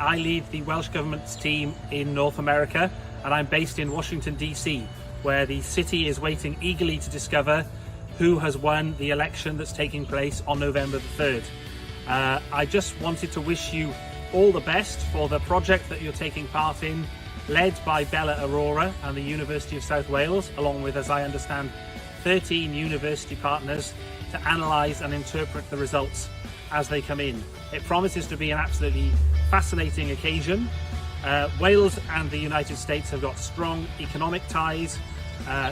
I lead the Welsh Government's team in North America, and I'm based in Washington, D.C., where the city is waiting eagerly to discover who has won the election that's taking place on November the 3rd. I just wanted to wish you all the best for the project that you're taking part in, led by Bella Aurora and the University of South Wales, along with, as I understand, 13 university partners, to analyse and interpret the results as they come in. It promises to be an absolutely fascinating occasion. Wales and the United States have got strong economic ties,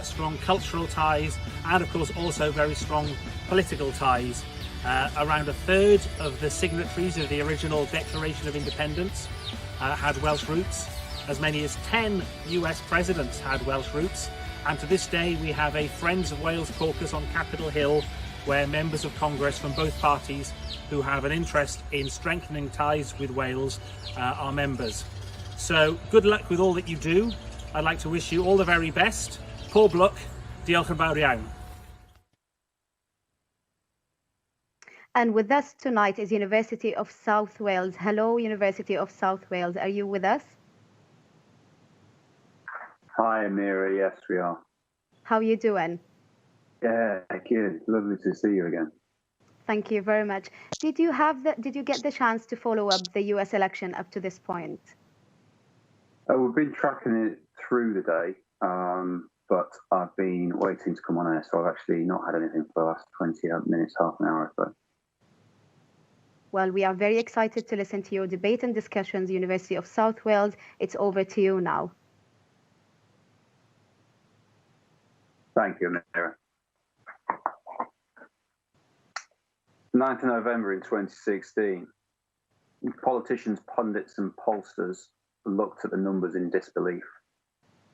strong cultural ties, and of course also very strong political ties. Around a third of the signatories of the original Declaration of Independence had Welsh roots. As many as 10 US presidents had Welsh roots, and to this day we have a Friends of Wales caucus on Capitol Hill where members of Congress from both parties who have an interest in strengthening ties with Wales are members. So good luck with all that you do. I'd like to wish you all the very best. Pob lwc, diolch yn fawr iawn. And with us tonight is University of South Wales. Hello, University of South Wales. Are you with us? Hi, Amira. Yes, we are. How are you doing? Yeah, good. Lovely to see you again. Thank you very much. Did you get the chance to follow up the US election up to this point? We've been tracking it through the day, but I've been waiting to come on air, so I've actually not had anything for the last 20 minutes, half an hour or so. Well, we are very excited to listen to your debate and discussions, University of South Wales. It's over to you now. Thank you, Amira. 9th of November in 2016, politicians, pundits and pollsters looked at the numbers in disbelief.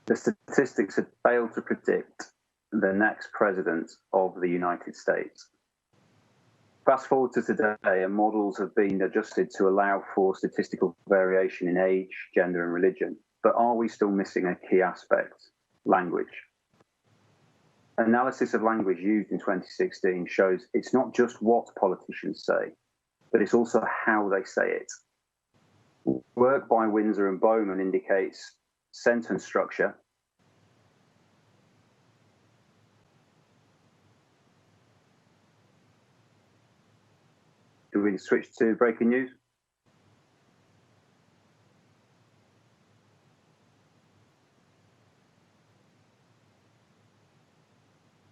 The statistics had failed to predict the next president of the United States. Fast forward to today, and models have been adjusted to allow for statistical variation in age, gender and religion. But are we still missing a key aspect? Language. Analysis of language used in 2016 shows it's not just what politicians say, but it's also how they say it. Work by Windsor and Bowman indicates sentence structure, do we switch to breaking news?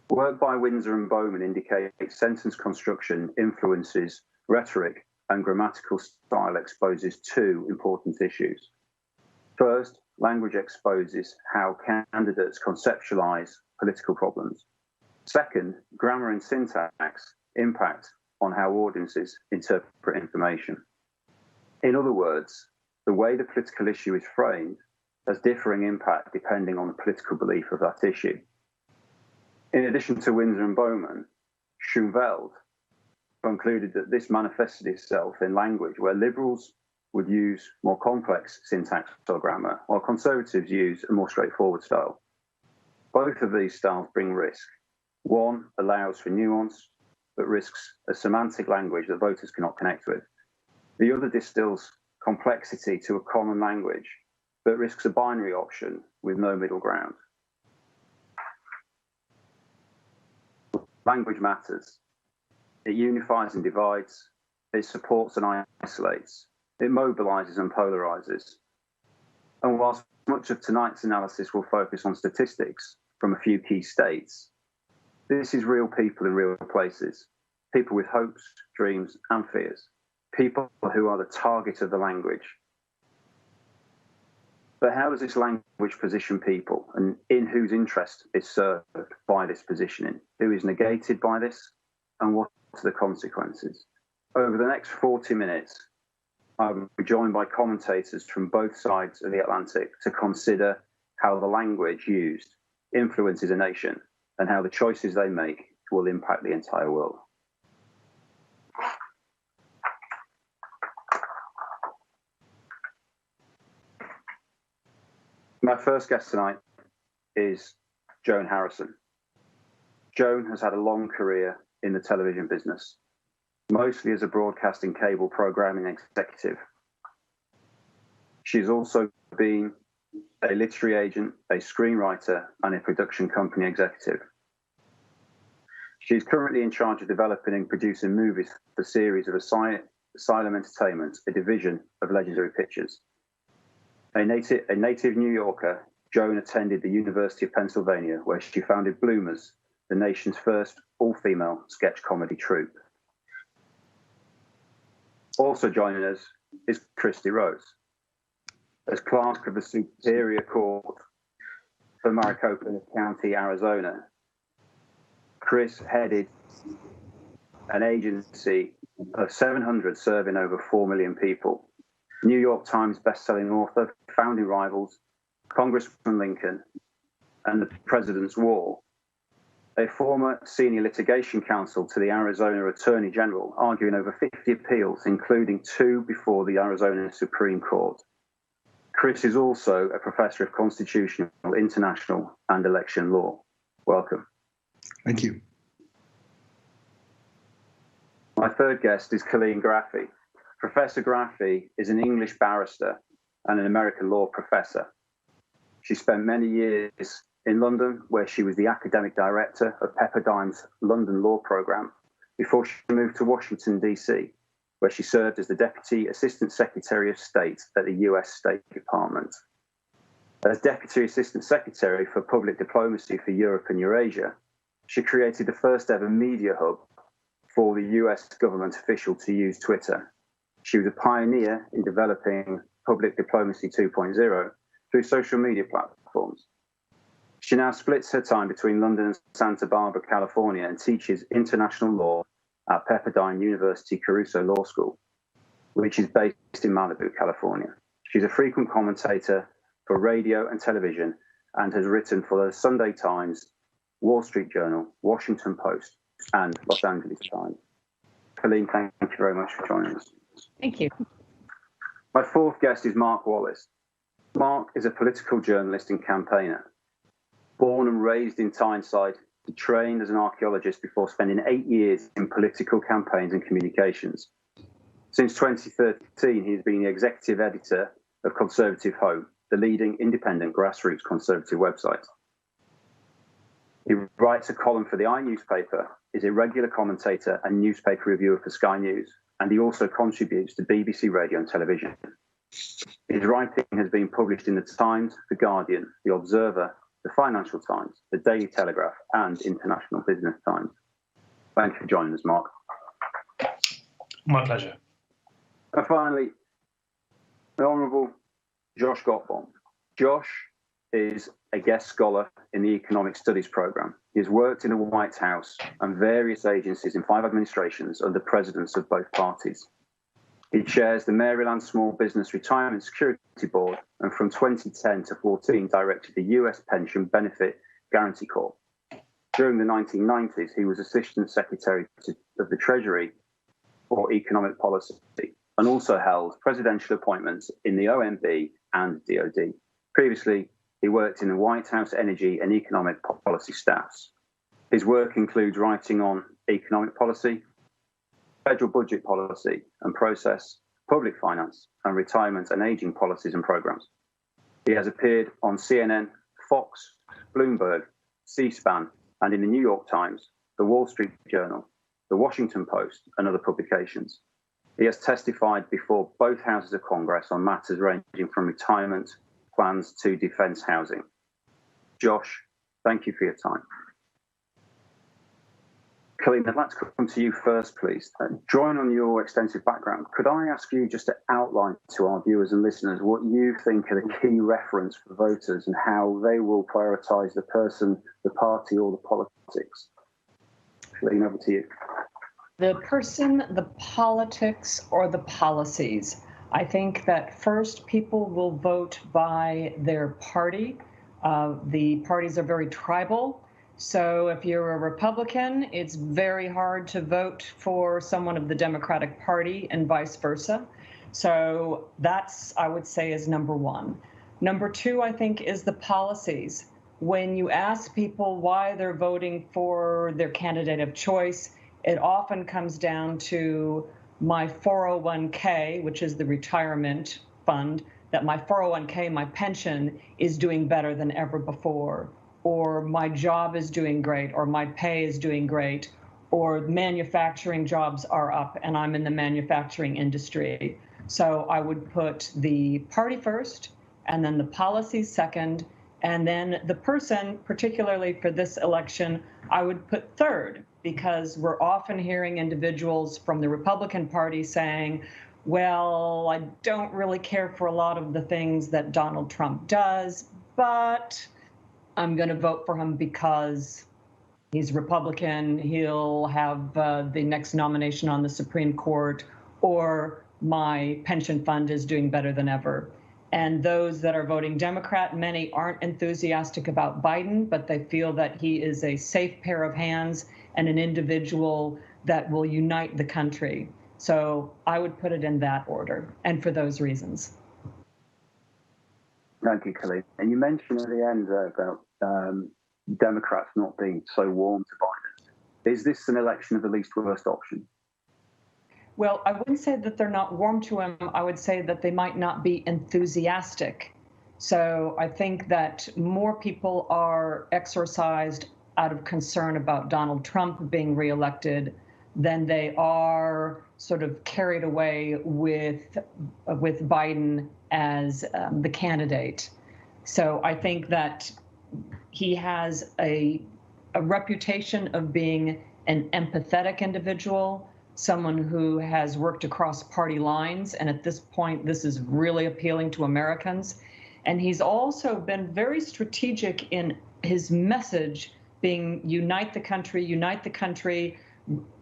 Work by Windsor and Bowman indicates sentence construction influences rhetoric and grammatical style exposes two important issues. First, language exposes how candidates conceptualize political problems. Second, grammar and syntax impact on how audiences interpret information. In other words, the way the political issue is framed has differing impact depending on the political belief of that issue. In addition to Windsor and Bowman, Schoenveld concluded that this manifested itself in language where liberals would use more complex syntax or grammar, while conservatives use a more straightforward style. Both of these styles bring risk. One allows for nuance, but risks a semantic language that voters cannot connect with. The other distills complexity to a common language, but risks a binary option with no middle ground. Language matters. It unifies and divides. It supports and isolates. It mobilizes and polarizes. And whilst much of tonight's analysis will focus on statistics from a few key states, this is real people in real places, people with hopes, dreams, and fears, people who are the target of the language. But how does this language position people, and in whose interest is served by this positioning? Who is negated by this, and what are the consequences? Over the next 40 minutes, I will be joined by commentators from both sides of the Atlantic to consider how the language used influences a nation and how the choices they make will impact the entire world. My first guest tonight is Joan Harrison. Joan has had a long career in the television business, mostly as a broadcasting cable programming executive. She's also been a literary agent, a screenwriter, and a production company executive. She's currently in charge of developing and producing movies for the series of Asylum Entertainment, a division of Legendary Pictures. A native New Yorker, Joan attended the University of Pennsylvania, where she founded Bloomers, the nation's first all-female sketch comedy troupe. Also joining us is Christy Rose. As clerk of the Superior Court for Maricopa County, Arizona, Chris headed an agency of 700 serving over 4 million people. New York Times bestselling author, Founding Rivals, Congressman Lincoln, and the President's War. A former senior litigation counsel to the Arizona Attorney General, arguing over 50 appeals, including 2 before the Arizona Supreme Court. Chris is also a professor of constitutional, international, and election law. Welcome. Thank you. My third guest is Colleen Graffi. Professor Graffi is an English barrister and an American law professor. She spent many years in London, where she was the academic director of Pepperdine's London Law Programme, before she moved to Washington, D.C., where she served as the Deputy Assistant Secretary of State at the U.S. State Department. As Deputy Assistant Secretary for Public Diplomacy for Europe and Eurasia, she created the first ever media hub for the US government official to use Twitter. She was a pioneer in developing Public Diplomacy 2.0 through social media platforms. She now splits her time between London and Santa Barbara, California, and teaches international law at Pepperdine University Caruso Law School, which is based in Malibu, California. She's a frequent commentator for radio and television and has written for the Sunday Times, Wall Street Journal, Washington Post, and Los Angeles Times. Colleen, thank you very much for joining us. Thank you. My fourth guest is Mark Wallace. Mark is a political journalist and campaigner. Born and raised in Tyneside, he trained as an archaeologist before spending 8 years in political campaigns and communications. Since 2013, he has been the executive editor of Conservative Hope, the leading independent grassroots conservative website. He writes a column for the iNewspaper, is a regular commentator and newspaper reviewer for Sky News, and he also contributes to BBC Radio and Television. His writing has been published in The Times, The Guardian, The Observer, The Financial Times, The Daily Telegraph, and International Business Times. Thank you for joining us, Mark. My pleasure. And finally, the Honourable Josh Gotbaum. Josh is a guest scholar in the Economic Studies programme. He has worked in the White House and various agencies in 5 administrations under presidents of both parties. He chairs the Maryland Small Business Retirement Security Board, and from 2010 to 14 directed the US Pension Benefit Guarantee Corp. During the 1990s, he was Assistant Secretary of the Treasury for Economic Policy and also held presidential appointments in the OMB and DoD. Previously, he worked in the White House Energy and Economic Policy staffs. His work includes writing on economic policy, federal budget policy and process, public finance, and retirement and aging policies and programs. He has appeared on CNN, Fox, Bloomberg, C-SPAN, and in the New York Times, the Wall Street Journal, the Washington Post, and other publications. He has testified before both houses of Congress on matters ranging from retirement plans to defense housing. Josh, thank you for your time. Colleen, I'd like to come to you first, please. Drawing on your extensive background, could I ask you just to outline to our viewers and listeners what you think are the key reference for voters and how they will prioritise the person, the party, or the politics? Colleen, over to you. The person, the politics, or the policies. I think that first people will vote by their party. The parties are very tribal. So if you're a Republican, it's very hard to vote for someone of the Democratic Party and vice versa. So that's, I would say, is number one. Number two, I think, is the policies. When you ask people why they're voting for their candidate of choice, it often comes down to my 401k, which is the retirement fund that my 401k, my pension is doing better than ever before, or my job is doing great, or my pay is doing great, or manufacturing jobs are up and I'm in the manufacturing industry. So I would put the party first, and then the policies second, and then the person, particularly for this election, I would put third, because we're often hearing individuals from the Republican Party saying, well, I don't really care for a lot of the things that Donald Trump does, but I'm going to vote for him because he's Republican, he'll have the next nomination on the Supreme Court, or my pension fund is doing better than ever. And those that are voting Democrat, many aren't enthusiastic about Biden, but they feel that he is a safe pair of hands and an individual that will unite the country. So I would put it in that order, and for those reasons. Thank you, Colleen. And you mentioned at the end about Democrats not being so warm to Biden. Is this an election of the least worst option? Well, I wouldn't say that they're not warm to him. I would say that they might not be enthusiastic. So I think that more people are exorcised out of concern about Donald Trump being reelected than they are sort of carried away with Biden as the candidate. So I think that he has a reputation of being an empathetic individual, someone who has worked across party lines, and at this point, this is really appealing to Americans. And he's also been very strategic in his message being unite the country,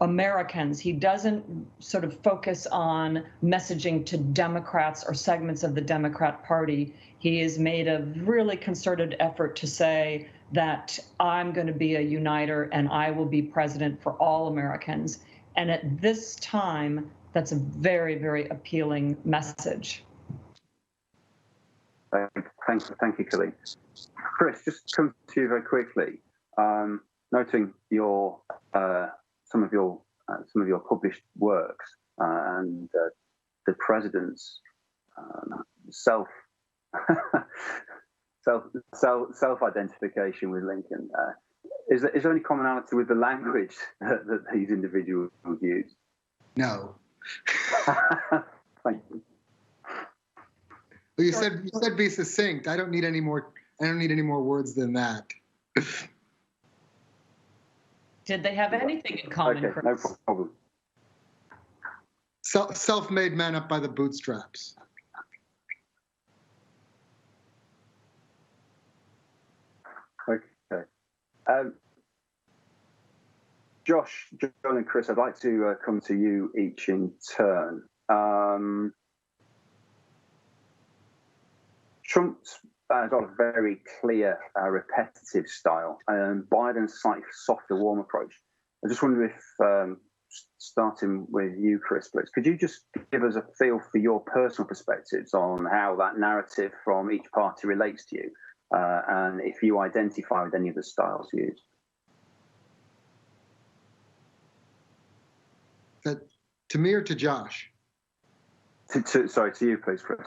Americans. He doesn't sort of focus on messaging to Democrats or segments of the Democrat Party. He has made a really concerted effort to say that I'm going to be a uniter and I will be president for all Americans. And at this time, that's a very, very appealing message. Thank you, Colleen. Chris, just come to you very quickly. Noting your some of your published works and the president's self identification with Lincoln. Is there any commonality with the language that these individuals use? No. Thank you. Well, you said be succinct. I don't need any more words than that. Did they have anything in common, Okay, Chris? no problem. Self-made men up by the bootstraps. Okay. Josh, John, and Chris, I'd like to come to you each in turn. Trump's got a very clear, repetitive style, and Biden's slightly softer, warm approach. I just wonder if, starting with you, Chris, please, could you just give us a feel for your personal perspectives on how that narrative from each party relates to you, and if you identify with any of the styles used? To me or to Josh? Sorry, to you, please, Chris.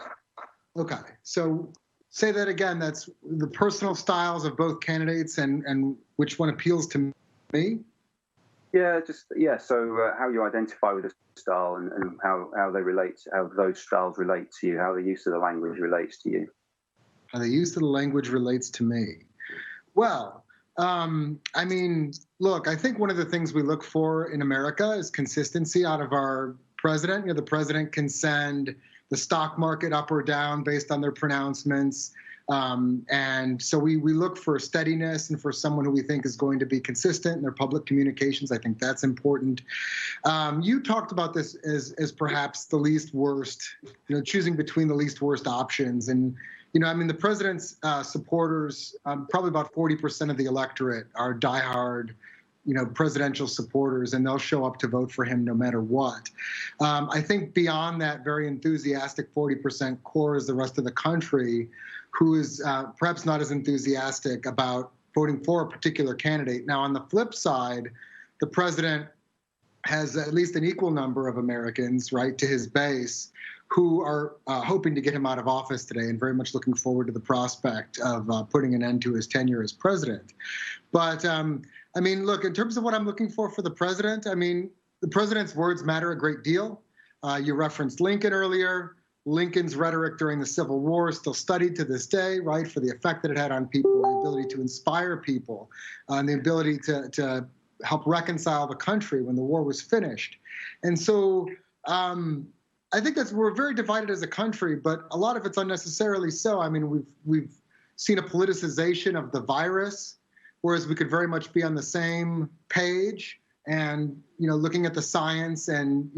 Okay, so say that again. That's the personal styles of both candidates and which one appeals to me? Yeah, so how you identify with the style and how they relate, how those styles relate to you, how the use of the language relates to you. How the use of the language relates to me. Well, I mean, look, I think one of the things we look for in America is consistency out of our president. You know, the president can send the stock market up or down based on their pronouncements. And so we look for steadiness and for someone who we think is going to be consistent in their public communications. I think that's important. You talked about this as perhaps the least worst, choosing between the least worst options. And, I mean, the president's supporters, probably about 40% of the electorate are diehard, presidential supporters, and they'll show up to vote for him no matter what. I think beyond that very enthusiastic 40% core is the rest of the country, who is perhaps not as enthusiastic about voting for a particular candidate. Now, on the flip side, the president has at least an equal number of Americans, right, to his base, who are hoping to get him out of office today and very much looking forward to the prospect of putting an end to his tenure as president. But I mean, look, in terms of what I'm looking for the president, I mean, the president's words matter a great deal. You referenced Lincoln earlier. Lincoln's rhetoric during the Civil War is still studied to this day, right, for the effect that it had on people, the ability to inspire people, and the ability to help reconcile the country when the war was finished. And so I think we're very divided as a country, but a lot of it's unnecessarily so. I mean, we've seen a politicization of the virus, whereas we could very much be on the same page and, looking at the science and,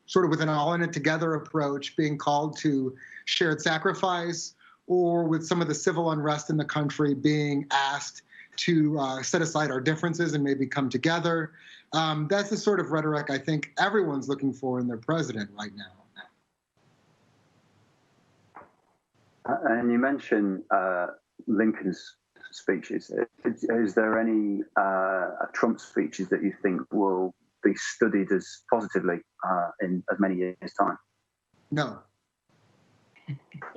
sort of with an all-in-it-together approach, being called to shared sacrifice, or with some of the civil unrest in the country being asked to set aside our differences and maybe come together. That's the sort of rhetoric I think everyone's looking for in their president right now. And you mentioned Lincoln's speeches. Is there any Trump speeches that you think will be studied as positively in as many years' time? No.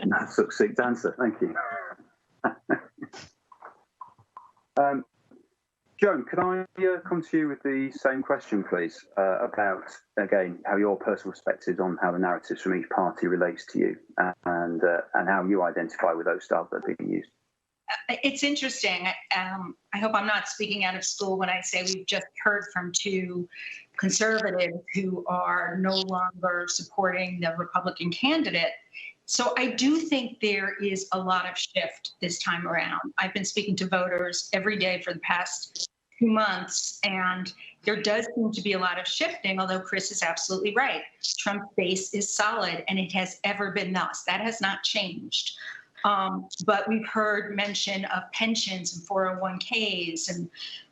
That's a succinct answer. Thank you. Joan, could I come to you with the same question, please, about, again, how your personal perspectives on how the narratives from each party relates to you and how you identify with those styles that are being used? It's interesting. I hope I'm not speaking out of school when I say we've just heard from two conservatives who are no longer supporting the Republican candidate. So I do think there is a lot of shift this time around. I've been speaking to voters every day for the past 2 months, and there does seem to be a lot of shifting, although Chris is absolutely right. Trump's base is solid, and it has ever been thus. That has not changed. But we've heard mention of pensions and 401ks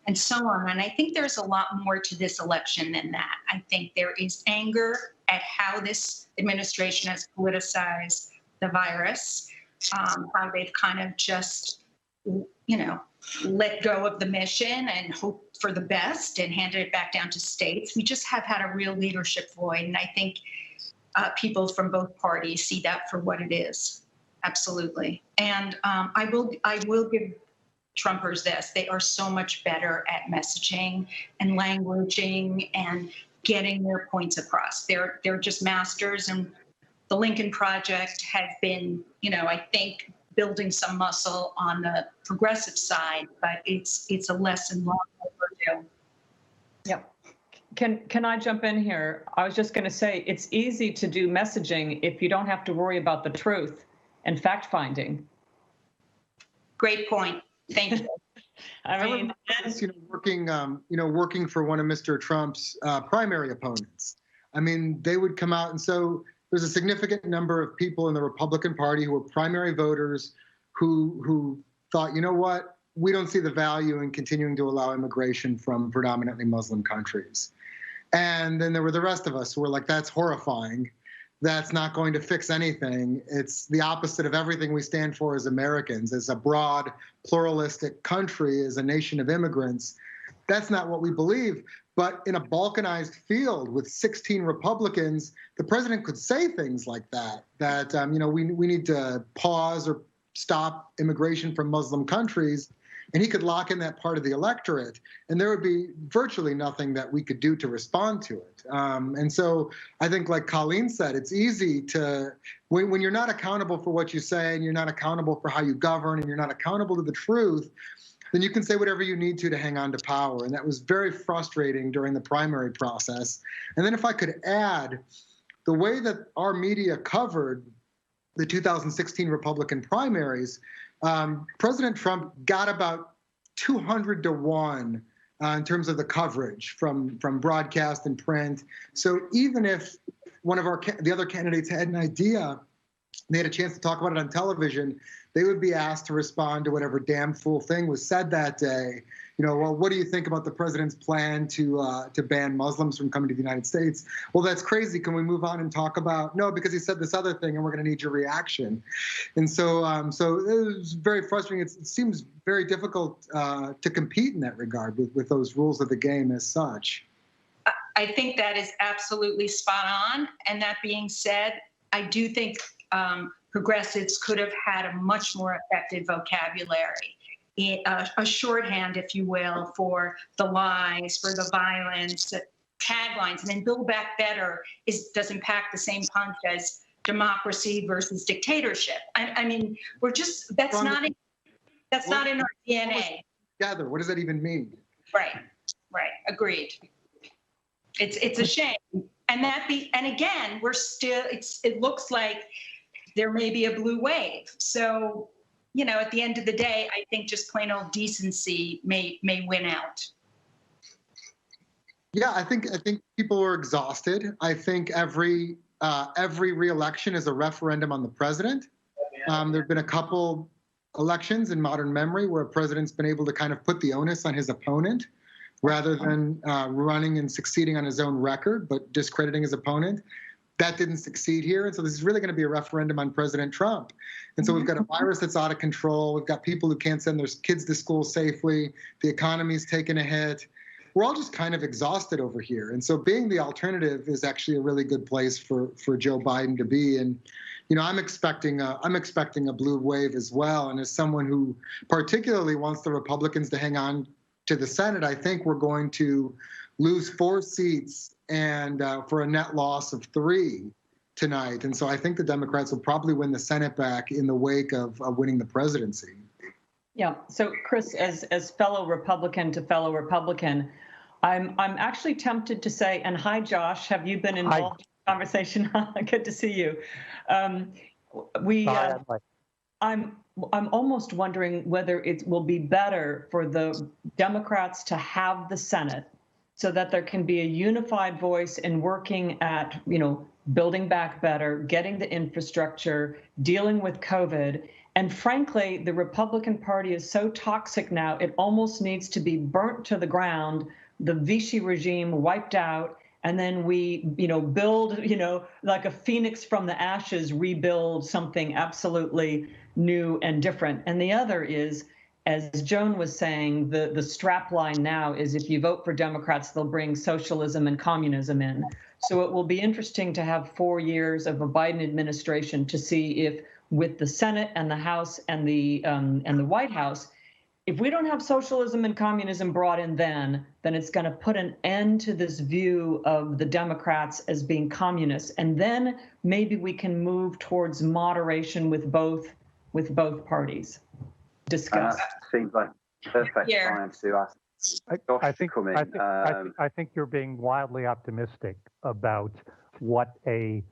and so on. And I think there's a lot more to this election than that. I think there is anger at how this administration has politicized the virus, how they've kind of just, let go of the mission and hope for the best and handed it back down to states. We just have had a real leadership void. And I think people from both parties see that for what it is. Absolutely. And I will give Trumpers this. They are so much better at messaging and languaging and getting their points across. They're just masters. And the Lincoln Project has been, I think, building some muscle on the progressive side, but it's a lesson long overdue. Yep. Can I jump in here? I was just going to say it's easy to do messaging if you don't have to worry about the truth and fact-finding. Great point. Thank you. I mean, working for one of Mr. Trump's primary opponents. I mean, they would come out, and so there's a significant number of people in the Republican Party who were primary voters who thought, you know what, we don't see the value in continuing to allow immigration from predominantly Muslim countries. And then there were the rest of us who were like, that's horrifying. That's not going to fix anything. It's the opposite of everything we stand for as Americans, as a broad, pluralistic country, as a nation of immigrants. That's not what we believe. But in a balkanized field with 16 Republicans, the president could say things like that, we need to pause or stop immigration from Muslim countries. And he could lock in that part of the electorate, and there would be virtually nothing that we could do to respond to it. And so I think, like Colleen said, it's easy to, when you're not accountable for what you say, and you're not accountable for how you govern, and you're not accountable to the truth, then you can say whatever you need to hang on to power. And that was very frustrating during the primary process. And then if I could add, the way that our media covered the 2016 Republican primaries, President Trump got about 200 to 1 in terms of the coverage from broadcast and print. So even if one of the other candidates had an idea, they had a chance to talk about it on television, they would be asked to respond to whatever damn fool thing was said that day. Well, what do you think about the president's plan to ban Muslims from coming to the United States? Well, that's crazy. Can we move on and talk about, no, because he said this other thing and we're going to need your reaction. And so it was very frustrating. It seems very difficult to compete in that regard with those rules of the game as such. I think that is absolutely spot on. And that being said, I do think progressives could have had a much more effective vocabulary, a shorthand, if you will, for the lies, for the violence, taglines. I mean, Build Back Better doesn't pack the same punch as democracy versus dictatorship. I mean, that's not in our DNA. Together, what does that even mean? Right, agreed. It's a shame. And again, it looks like there may be a blue wave. So, at the end of the day, I think just plain old decency may win out. Yeah, I think people are exhausted. I think every re-election is a referendum on the president. There have been a couple elections in modern memory where a president's been able to kind of put the onus on his opponent rather than running and succeeding on his own record, but discrediting his opponent. That didn't succeed here. And so this is really going to be a referendum on President Trump. And so we've got a virus that's out of control. We've got people who can't send their kids to school safely. The economy's taken a hit. We're all just kind of exhausted over here. And so being the alternative is actually a really good place for Joe Biden to be. And, I'm expecting a blue wave as well. And as someone who particularly wants the Republicans to hang on to the Senate, I think we're going to lose 4 seats and for a net loss of 3 tonight. And so I think the Democrats will probably win the Senate back in the wake of winning the presidency. Yeah. So, Chris, as fellow Republican to fellow Republican, I'm actually tempted to say, and hi, Josh, have you been involved in the conversation? Good to see you. I'm almost wondering whether it will be better for the Democrats to have the Senate so that there can be a unified voice in working at, building back better, getting the infrastructure, dealing with COVID. And frankly, the Republican Party is so toxic now, it almost needs to be burnt to the ground, the Vichy regime wiped out, and then we, build, like a phoenix from the ashes, rebuild something absolutely new and different. And the other is, as Joan was saying, the strap line now is if you vote for Democrats, they'll bring socialism and communism in. So it will be interesting to have 4 years of a Biden administration to see if, with the Senate and the House and the White House, if we don't have socialism and communism brought in then it's going to put an end to this view of the Democrats as being communists. And then maybe we can move towards moderation with both parties. Discuss. Seems like perfect time to ask. I think you're being wildly optimistic about what a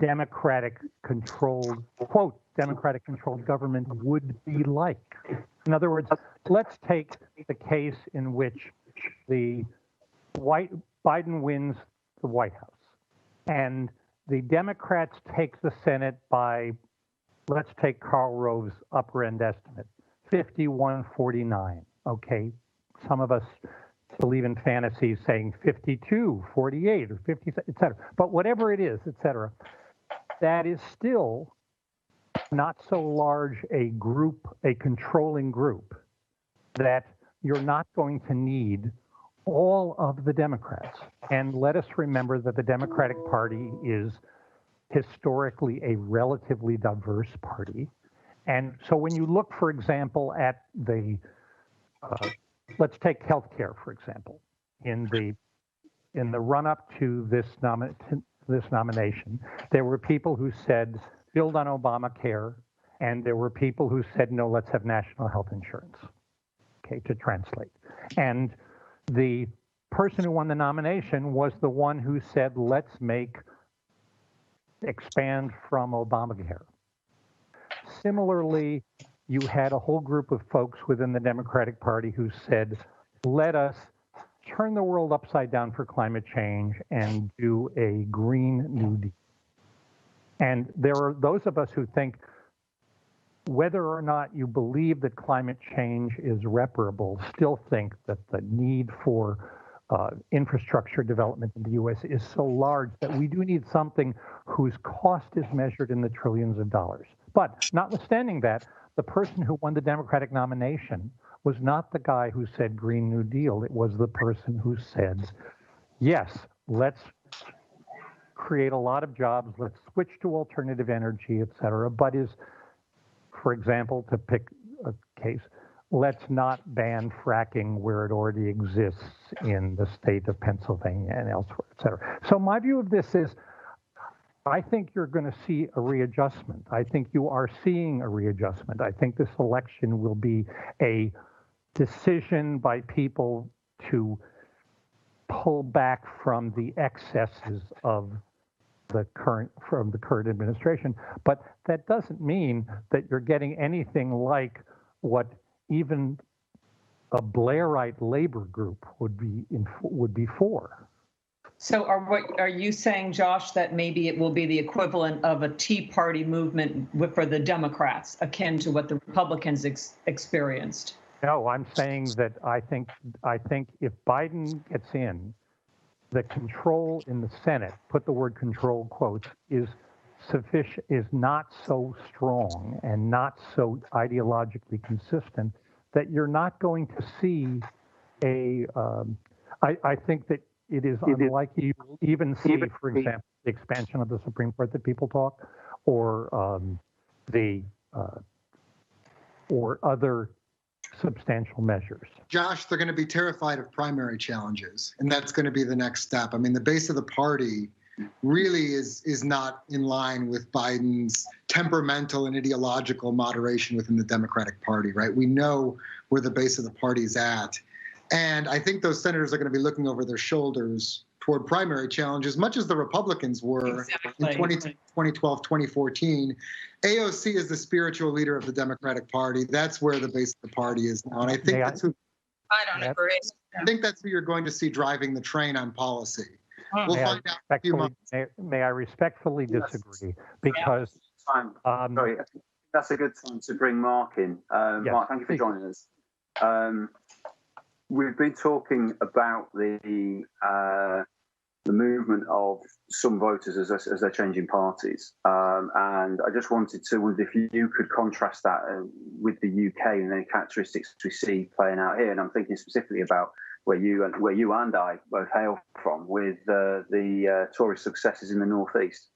Democratic-controlled government would be like. In other words, let's take the case in which Biden wins the White House and the Democrats take the Senate by, let's take Karl Rove's upper end estimate, 51-49. Okay, some of us believe in fantasies saying 52-48 or 50, et cetera. But whatever it is, et cetera, that is still not so large a group, a controlling group, that you're not going to need all of the Democrats. And let us remember that the Democratic Party is historically a relatively diverse party. And so when you look, for example, at let's take healthcare, for example, in the run-up to this nomination, there were people who said, build on Obamacare, and there were people who said, no, let's have national health insurance, okay, to translate. And the person who won the nomination was the one who said, let's expand from Obamacare. Similarly, you had a whole group of folks within the Democratic Party who said, let us turn the world upside down for climate change and do a Green New Deal. And there are those of us who think whether or not you believe that climate change is reparable, still think that the need for infrastructure development in the U.S. is so large that we do need something whose cost is measured in the trillions of dollars. But notwithstanding that, the person who won the Democratic nomination was not the guy who said Green New Deal. It was the person who said, yes, let's create a lot of jobs. Let's switch to alternative energy, et cetera. But is, for example, to pick a case, let's not ban fracking where it already exists in the state of Pennsylvania and elsewhere, et cetera. So my view of this is, I think you're going to see a readjustment. I think you are seeing a readjustment. I think this election will be a decision by people to pull back from the excesses of the current administration. But that doesn't mean that you're getting anything like what even a Blairite labor group would be for. So are you saying, Josh, that maybe it will be the equivalent of a Tea Party movement for the Democrats, akin to what the Republicans experienced? No, I'm saying that I think if Biden gets in, the control in the Senate, put the word control quotes, is sufficient, is not so strong and not so ideologically consistent that you're not going to see I think that it is unlikely you will even see, for example, the expansion of the Supreme Court that people talk, or or other substantial measures. Josh, they're going to be terrified of primary challenges, and that's going to be the next step. I mean, the base of the party really is not in line with Biden's temperamental and ideological moderation within the Democratic Party, right? We know where the base of the party is at. And I think those senators are going to be looking over their shoulders toward primary challenges, much as the Republicans were in 2012, 2014. AOC is the spiritual leader of the Democratic Party. That's where the base of the party is now. And I think I don't agree. I think that's who you're going to see driving the train on policy. We'll find out in a few months. May I respectfully disagree? Because Sorry, I think that's a good time to bring Mark in. Yes, Mark, thank you for joining us. We've been talking about the movement of some voters as they're changing parties, and I just wanted to wonder if you could contrast that with the UK and the characteristics we see playing out here. And I'm thinking specifically about where you and I both hail from, with the Tory successes in the northeast.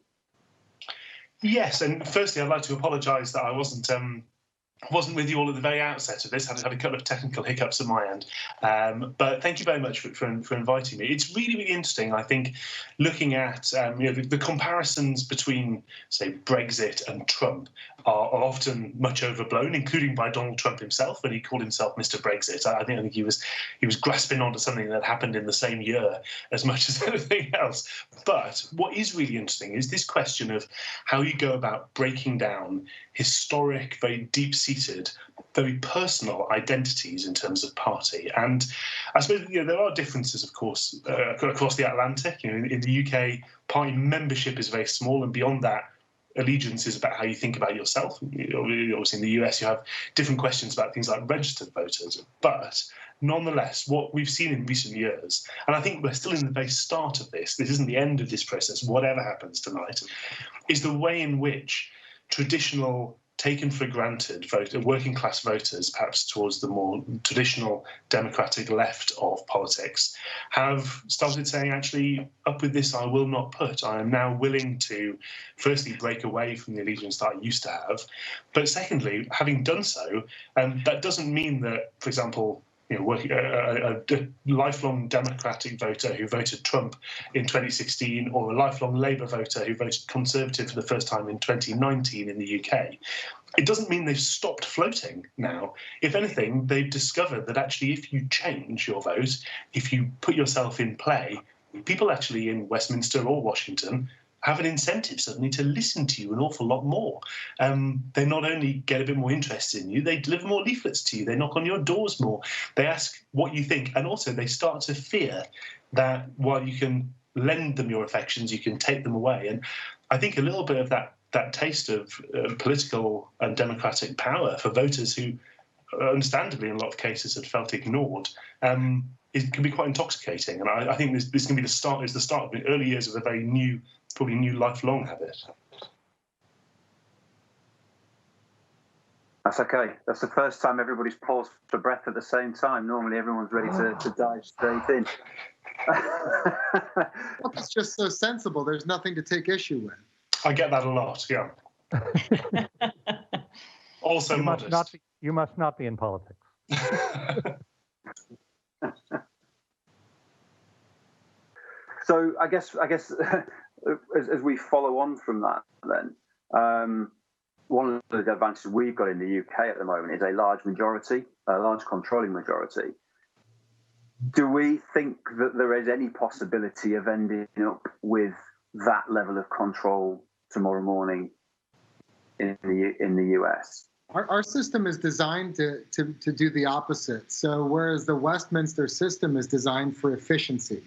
Yes, and firstly, I'd like to apologise that I wasn't with you all at the very outset of this. I had a couple of technical hiccups at my end. But thank you very much for inviting me. It's really, really interesting, I think, looking at the comparisons between, say, Brexit and Trump are often much overblown, including by Donald Trump himself when he called himself Mr. Brexit. I think he was grasping onto something that happened in the same year as much as anything else. But what is really interesting is this question of how you go about breaking down historic, very deep-seated, very personal identities in terms of party. And I suppose there are differences, of course, across the Atlantic. In the UK, party membership is very small, and beyond that, allegiance is about how you think about yourself. Obviously, in the US, you have different questions about things like registered voters. But nonetheless, what we've seen in recent years, and I think we're still in the very start of this isn't the end of this process, whatever happens tonight, is the way in which traditional, taken for granted working class voters, perhaps towards the more traditional democratic left of politics, have started saying, actually, up with this I will not put. I am now willing to, firstly, break away from the allegiance that I used to have. But secondly, having done so, that doesn't mean that, for example, a lifelong Democratic voter who voted Trump in 2016, or a lifelong Labour voter who voted Conservative for the first time in 2019 in the UK, it doesn't mean they've stopped floating now. If anything, they've discovered that actually if you change your vote, if you put yourself in play, people actually in Westminster or Washington have an incentive suddenly to listen to you an awful lot more. They not only get a bit more interested in you, they deliver more leaflets to you, they knock on your doors more, they ask what you think, and also they start to fear that while you can lend them your affections, you can take them away. And I think a little bit of that taste of political and democratic power for voters who, understandably, in a lot of cases had felt ignored, it can be quite intoxicating. And I think this can be the start of the early years of a very new, probably new lifelong habit. That's okay. That's the first time everybody's paused for breath at the same time. Normally everyone's ready to dive straight in. It's just so sensible. There's nothing to take issue with. I get that a lot, yeah. Also modest. You must not be in politics. So I guess as we follow on from that, then one of the advantages we've got in the UK at the moment is a large controlling majority. Do we think that there is any possibility of ending up with that level of control tomorrow morning in the US? Our system is designed to do the opposite. So whereas the Westminster system is designed for efficiency,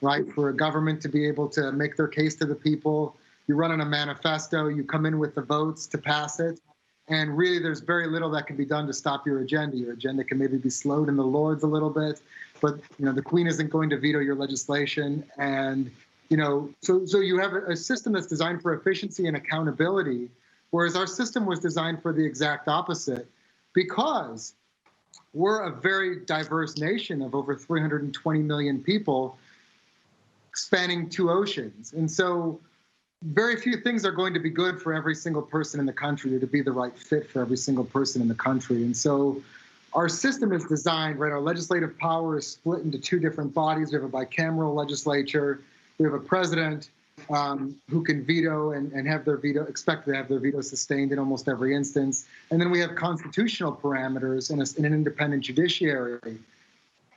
right? For a government to be able to make their case to the people, you run on a manifesto, you come in with the votes to pass it, and really there's very little that can be done to stop your agenda. Your agenda can maybe be slowed in the Lords a little bit, but the Queen isn't going to veto your legislation. And so you have a system that's designed for efficiency and accountability, whereas our system was designed for the exact opposite, because we're a very diverse nation of over 320 million people spanning 2 oceans. And so very few things are going to be good for every single person in the country or to be the right fit for every single person in the country. And so our system is designed, right? Our legislative power is split into 2 different bodies. We have a bicameral legislature. We have a president who can veto and have their veto, expect to have their veto sustained in almost every instance. And then we have constitutional parameters and an independent judiciary to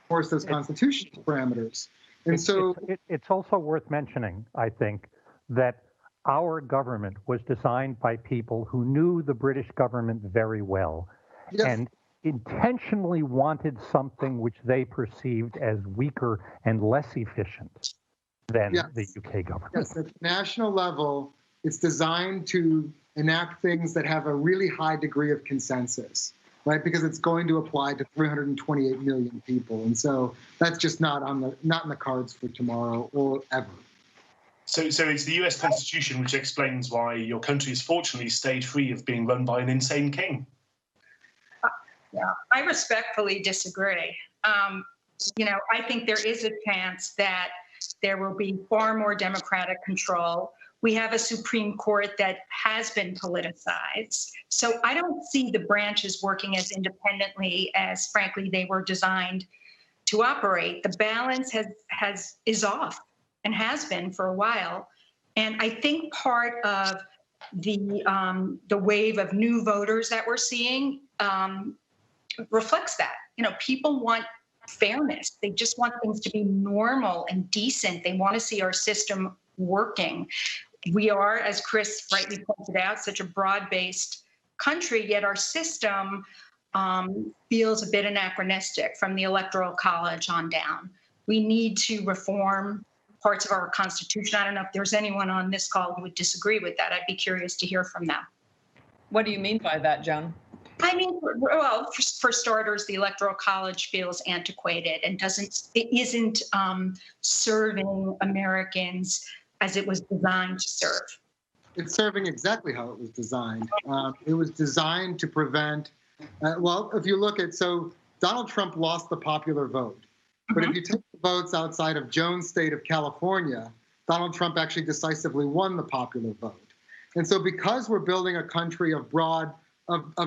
enforce those constitutional parameters. And so it's also worth mentioning, I think, that our government was designed by people who knew the British government very well, yes, and intentionally wanted something which they perceived as weaker and less efficient than the UK government. Yes, at the national level, it's designed to enact things that have a really high degree of consensus, right? Because it's going to apply to 328 million people. And so that's just not in the cards for tomorrow or ever. So it's the US Constitution which explains why your country has fortunately stayed free of being run by an insane king. Yeah, I respectfully disagree. I think there is a chance that there will be far more democratic control. We have a Supreme Court that has been politicized. So I don't see the branches working as independently as, frankly, they were designed to operate. The balance is off and has been for a while. And I think part of the wave of new voters that we're seeing reflects that. People want fairness. They just want things to be normal and decent. They want to see our system working. We are, as Chris rightly pointed out, such a broad-based country, yet our system feels a bit anachronistic from the Electoral College on down. We need to reform parts of our Constitution. I don't know if there's anyone on this call who would disagree with that. I'd be curious to hear from them. What do you mean by that, Joan? I mean, well, for starters, the Electoral College feels antiquated and isn't serving Americans as it was designed to serve. It's serving exactly how it was designed. It was designed to prevent, if you look at, so Donald Trump lost the popular vote. But if you take the votes outside of Joan's state of California, Donald Trump actually decisively won the popular vote. And so because we're building a country of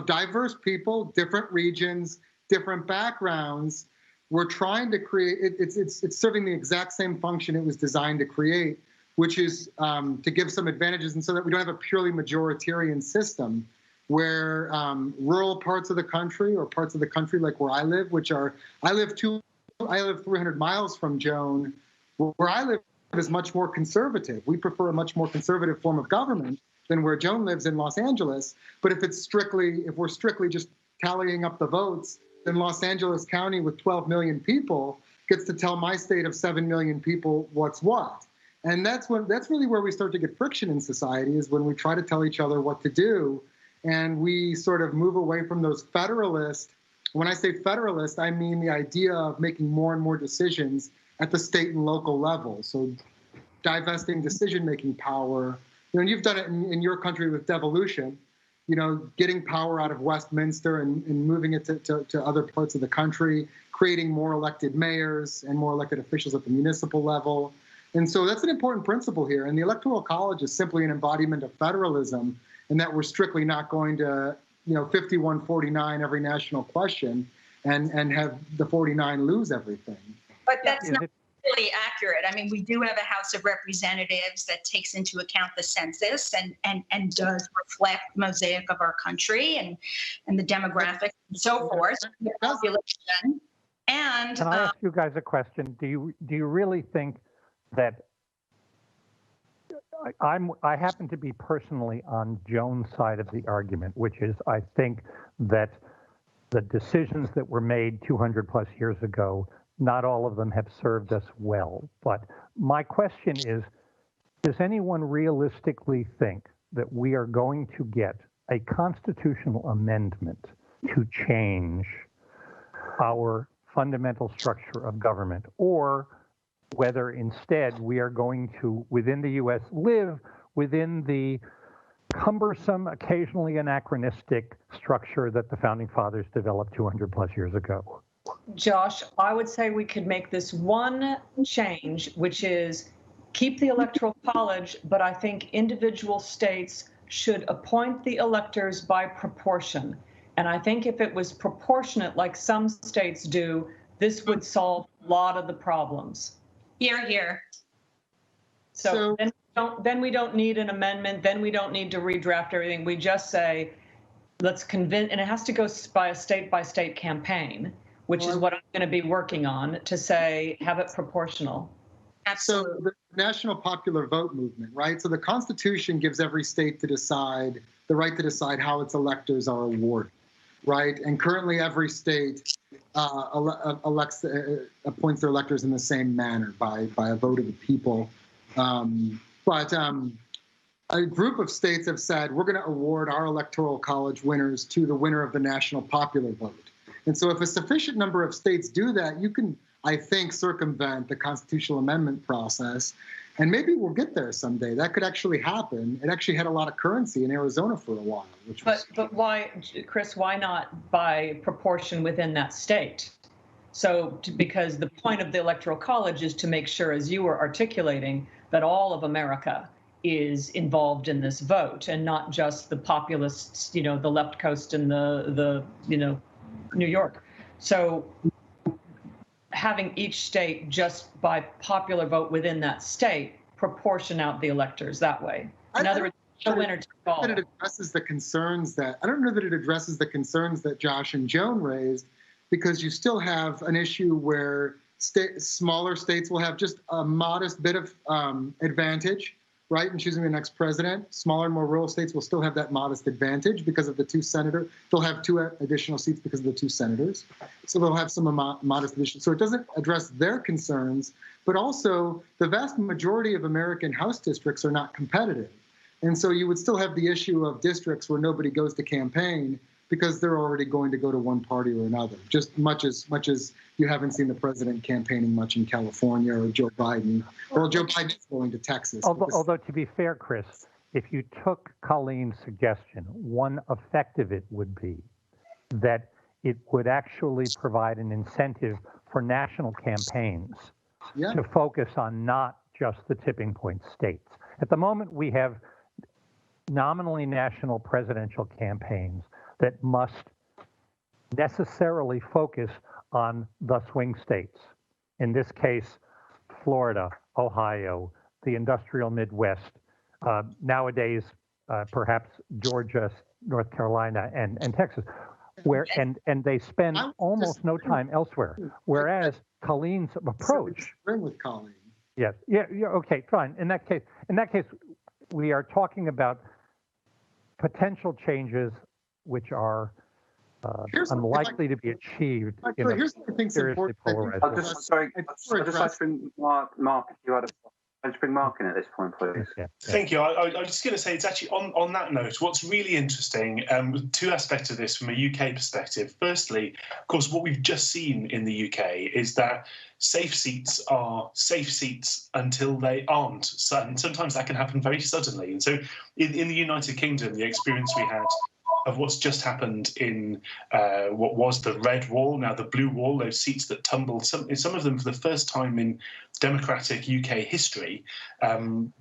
diverse people, different regions, different backgrounds, we're trying to create, it's serving the exact same function it was designed to create, which is to give some advantages, and so that we don't have a purely majoritarian system where rural parts of the country or parts of the country like where I live, I live 300 miles from Joan, where I live is much more conservative. We prefer a much more conservative form of government than where Joan lives in Los Angeles. But if we're strictly just tallying up the votes, then Los Angeles County with 12 million people gets to tell my state of 7 million people what's what. And that's really where we start to get friction in society, is when we try to tell each other what to do. And we sort of move away from those federalist. When I say federalist, I mean the idea of making more and more decisions at the state and local level. So divesting decision-making power. You've done it in your country with devolution. getting power out of Westminster and moving it to other parts of the country, creating more elected mayors and more elected officials at the municipal level. And so that's an important principle here. And the Electoral College is simply an embodiment of federalism, in that we're strictly not going to, 51-49 every national question and have the 49 lose everything. But that's not really accurate. I mean, we do have a House of Representatives that takes into account the census and does reflect the mosaic of our country and the demographics and so forth, the population. And can I ask you guys a question? Do you really think that I happen to be personally on Joan's side of the argument, which is I think that the decisions that were made 200 plus years ago, not all of them have served us well. But my question is, does anyone realistically think that we are going to get a constitutional amendment to change our fundamental structure of government, or whether instead we are going to, within the U.S., live within the cumbersome, occasionally anachronistic structure that the Founding Fathers developed 200 plus years ago? Josh, I would say we could make this one change, which is keep the Electoral College, but I think individual states should appoint the electors by proportion. And I think if it was proportionate, like some states do, this would solve a lot of the problems. Here, here. So then we don't need an amendment. Then we don't need to redraft everything. We just say, let's convince, and it has to go by a state-by-state campaign, which is what I'm going to be working on, to say, have it proportional. Absolutely. So the national popular vote movement, right? So the Constitution gives every state the right to decide how its electors are awarded, right? And currently every state appoints their electors in the same manner by a vote of the people. But a group of states have said, we're going to award our Electoral College winners to the winner of the national popular vote. And so if a sufficient number of states do that, you can, I think, circumvent the constitutional amendment process. And maybe we'll get there someday. That could actually happen. It actually had a lot of currency in Arizona for a while. But why, Chris, why not by proportion within that state? So because the point of the Electoral College is to make sure, as you were articulating, that all of America is involved in this vote and not just the populists, the left coast and the New York. So having each state just by popular vote within that state proportion out the electors that way. In other words, the winner take all. I don't know that it addresses the concerns that Josh and Joan raised, because you still have an issue where smaller states will have just a modest bit of advantage, right, in choosing the next president. Smaller, more rural states will still have that modest advantage because of the two senators. They'll have two additional seats because of the two senators. So they'll have some modest addition. So it doesn't address their concerns, but also the vast majority of American House districts are not competitive. And so you would still have the issue of districts where nobody goes to campaign because they're already going to go to one party or another, just much as you haven't seen the president campaigning much in California or Joe Biden. Well, Joe Biden's going to Texas. Although to be fair, Chris, if you took Colleen's suggestion, one effect of it would be that it would actually provide an incentive for national campaigns to focus on not just the tipping point states. At the moment, we have nominally national presidential campaigns that must necessarily focus on the swing states. In this case, Florida, Ohio, the industrial Midwest, nowadays, perhaps Georgia, North Carolina, and Texas, and they spend almost no time elsewhere. Whereas Colleen's approach. With Colleen. Yes. Yeah. Okay. Fine. In that case, we are talking about potential changes which are unlikely to be achieved in a seriously polarized I'd just like to bring Mark, if you had to bring Mark in at this point, please. Yeah. Thank you. I was just going to say, it's actually on that note, what's really interesting, two aspects of this from a UK perspective. Firstly, of course, what we've just seen in the UK is that safe seats are safe seats until they aren't. And sometimes that can happen very suddenly. And so in the United Kingdom, the experience we had of what's just happened in what was the red wall, now the blue wall, those seats that tumbled, some of them for the first time in democratic UK history,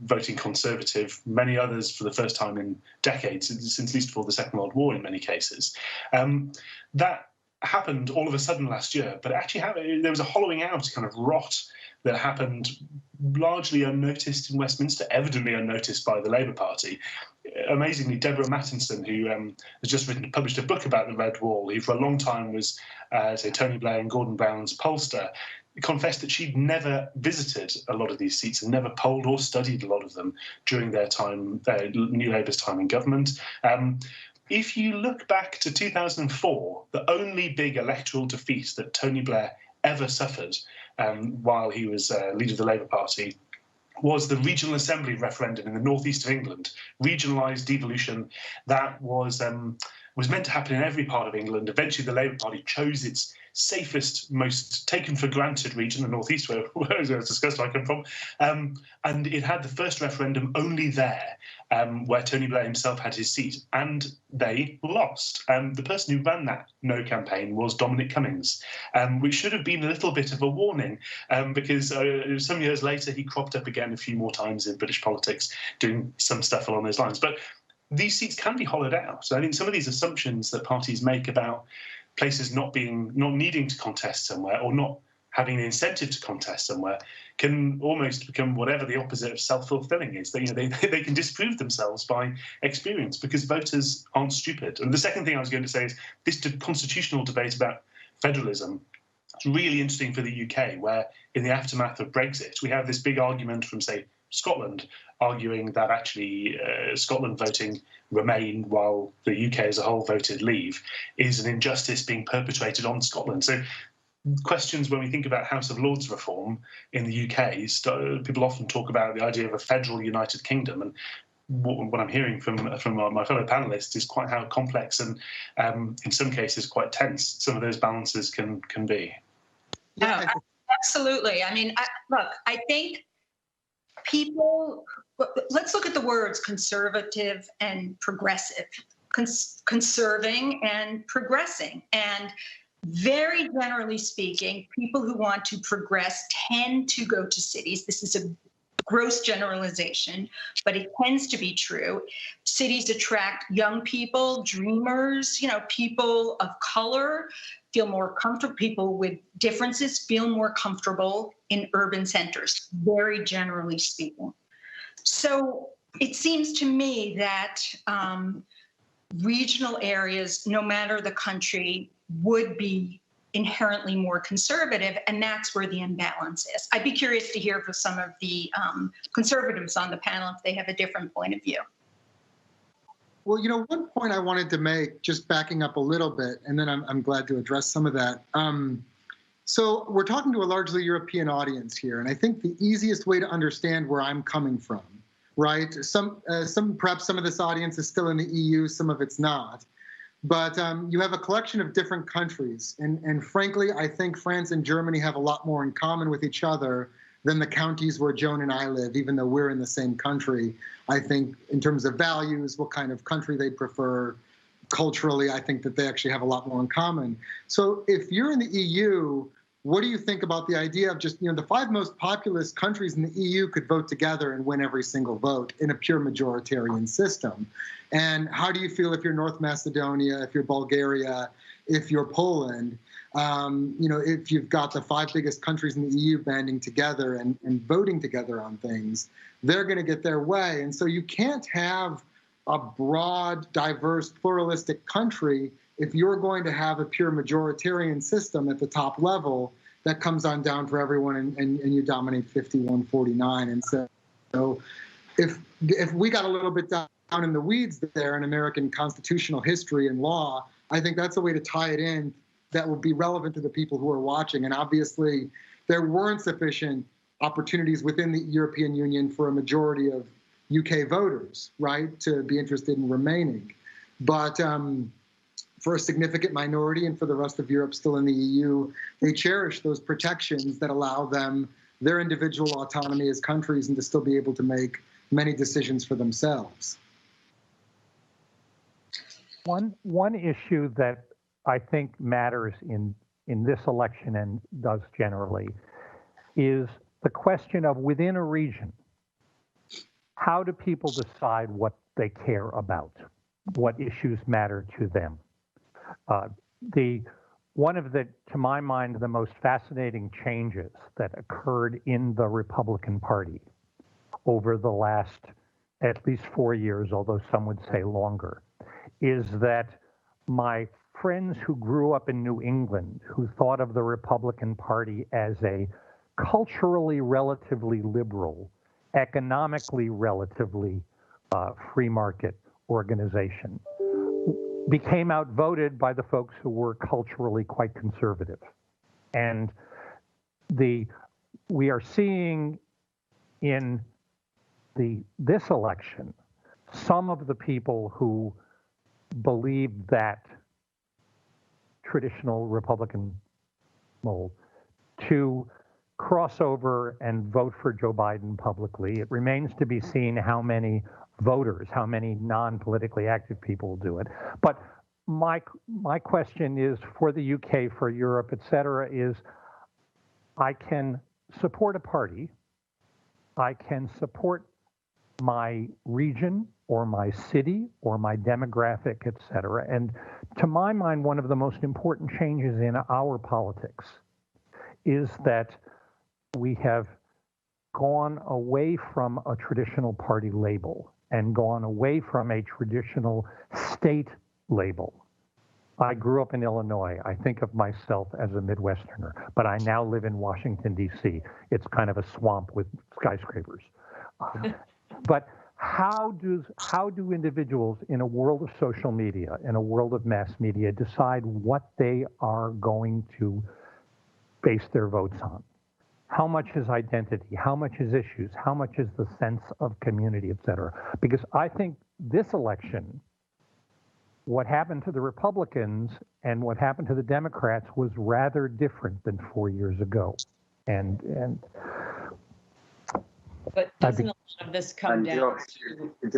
voting Conservative, many others for the first time in decades, since at least before the Second World War in many cases. That happened all of a sudden last year, but actually there was a hollowing out kind of rot that happened largely unnoticed in Westminster, evidently unnoticed by the Labour Party. Amazingly, Deborah Mattinson, who has just published a book about the Red Wall, who for a long time was, say, Tony Blair and Gordon Brown's pollster, confessed that she'd never visited a lot of these seats and never polled or studied a lot of them during their time, New Labour's time in government. If you look back to 2004, the only big electoral defeat that Tony Blair ever suffered while he was leader of the Labour Party was the regional assembly referendum in the northeast of England, regionalised devolution that was meant to happen in every part of England. Eventually, the Labour Party chose its safest, most taken for granted region, the northeast, where as discussed, I come from, and it had the first referendum only there, where Tony Blair himself had his seat, and they lost. The person who ran that No campaign was Dominic Cummings, which should have been a little bit of a warning, because some years later he cropped up again a few more times in British politics, doing some stuff along those lines. But these seats can be hollowed out. So I think some of these assumptions that parties make about places not needing to contest somewhere or not having an incentive to contest somewhere can almost become whatever the opposite of self-fulfilling is. They can disprove themselves by experience because voters aren't stupid. And the second thing I was going to say is this constitutional debate about federalism. It's really interesting for the UK, where in the aftermath of Brexit, we have this big argument from, say, Scotland, arguing that actually Scotland voting Remain while the UK as a whole voted Leave is an injustice being perpetrated on Scotland. So questions when we think about House of Lords reform in the UK, people often talk about the idea of a federal United Kingdom, and what I'm hearing from my fellow panelists is quite how complex and in some cases quite tense some of those balances can be. Yeah, absolutely. I mean, look, I think people, let's look at the words conservative and progressive, conserving and progressing. And very generally speaking, people who want to progress tend to go to cities. This is a gross generalization, but it tends to be true. Cities attract young people, dreamers, people of color, feel more comfortable, people with differences feel more comfortable in urban centers, very generally speaking. So it seems to me that regional areas, no matter the country, would be inherently more conservative, and that's where the imbalance is. I'd be curious to hear from some of the conservatives on the panel if they have a different point of view. Well, one point I wanted to make, just backing up a little bit, and then I'm glad to address some of that. So we're talking to a largely European audience here, and I think the easiest way to understand where I'm coming from, right? Perhaps some of this audience is still in the EU, some of it's not. But you have a collection of different countries, and frankly, I think France and Germany have a lot more in common with each other than the counties where Joan and I live, even though we're in the same country. I think in terms of values, what kind of country they prefer, culturally, I think that they actually have a lot more in common. So if you're in the EU, what do you think about the idea of just, the 5 most populous countries in the EU could vote together and win every single vote in a pure majoritarian system? And how do you feel if you're North Macedonia, if you're Bulgaria, if you're Poland, if you've got the 5 biggest countries in the EU banding together and voting together on things, they're going to get their way. And so you can't have a broad, diverse, pluralistic country if you're going to have a pure majoritarian system at the top level that comes on down for everyone and you dominate 51-49. And so if we got a little bit down in the weeds there in American constitutional history and law, I think that's a way to tie it in that will be relevant to the people who are watching. And obviously, there weren't sufficient opportunities within the European Union for a majority of UK voters, right, to be interested in remaining. But for a significant minority and for the rest of Europe still in the EU, they cherish those protections that allow them their individual autonomy as countries and to still be able to make many decisions for themselves. One issue that I think matters in this election and does generally is the question of within a region, how do people decide what they care about, what issues matter to them? One of the, to my mind, the most fascinating changes that occurred in the Republican Party over the last at least 4 years, although some would say longer, is that my friends who grew up in New England, who thought of the Republican Party as a culturally relatively liberal, economically relatively free market organization, became outvoted by the folks who were culturally quite conservative. And we are seeing in this election some of the people who believe that traditional Republican mold to cross over and vote for Joe Biden publicly. It remains to be seen how many voters, how many non-politically active people do it. But my question is for the UK, for Europe, et cetera, is I can support a party, I can support my region or my city or my demographic, et cetera. And to my mind, one of the most important changes in our politics is that we have gone away from a traditional party label and gone away from a traditional state label. I grew up in Illinois. I think of myself as a Midwesterner, but I now live in Washington, D.C. It's kind of a swamp with skyscrapers. But how do individuals in a world of social media, in a world of mass media, decide what they are going to base their votes on? How much is identity? How much is issues? How much is the sense of community, et cetera? Because I think this election, what happened to the Republicans and what happened to the Democrats was rather different than 4 years ago. But doesn't a lot of this come down Josh, if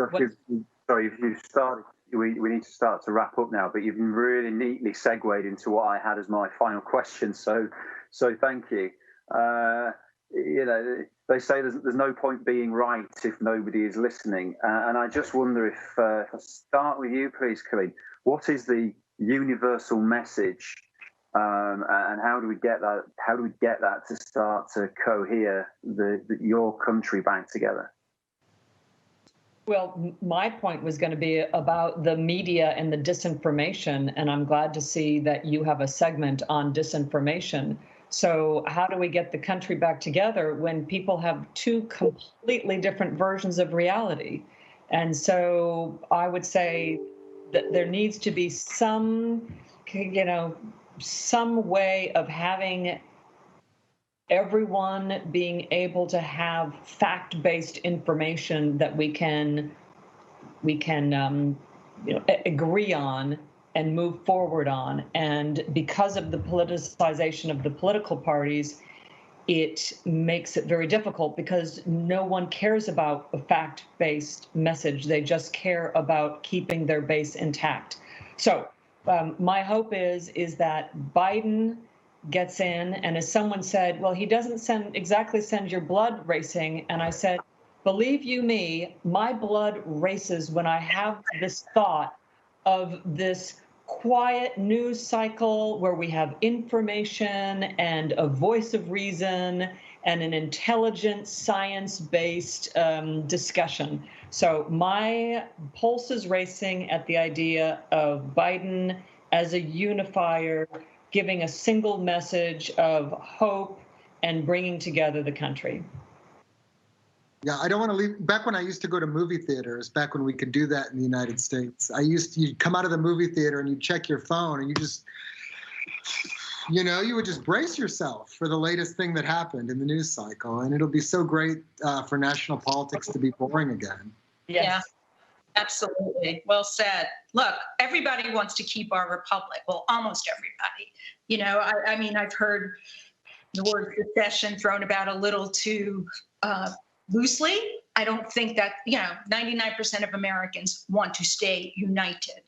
you start, we need to start to wrap up now, but you've really neatly segued into what I had as my final question. So thank you. They say there's no point being right if nobody is listening. And I just wonder if I start with you, please, Colleen, what is the universal message and how do we get that? How do we get that to start to cohere your country back together? Well, my point was going to be about the media and the disinformation, and I'm glad to see that you have a segment on disinformation. So how do we get the country back together when people have two completely different versions of reality? And so I would say that there needs to be some way of having everyone being able to have fact-based information that we can agree on and move forward on. And because of the politicization of the political parties, it makes it very difficult because no one cares about a fact-based message. They just care about keeping their base intact. So my hope is that Biden gets in, and as someone said, well, he doesn't exactly send your blood racing. And I said, believe you me, my blood races when I have this thought of this quiet news cycle where we have information and a voice of reason and an intelligent, science-based discussion. So my pulse is racing at the idea of Biden as a unifier, giving a single message of hope and bringing together the country. Yeah, I don't want to leave. Back when I used to go to movie theaters, back when we could do that in the United States, you'd come out of the movie theater and you'd check your phone and you would just brace yourself for the latest thing that happened in the news cycle. And it'll be so great for national politics to be boring again. Yes. Yeah, absolutely. Well said. Look, everybody wants to keep our republic. Well, almost everybody. I mean, I've heard the word secession thrown about a little too loosely. I don't think that, 99% of Americans want to stay united.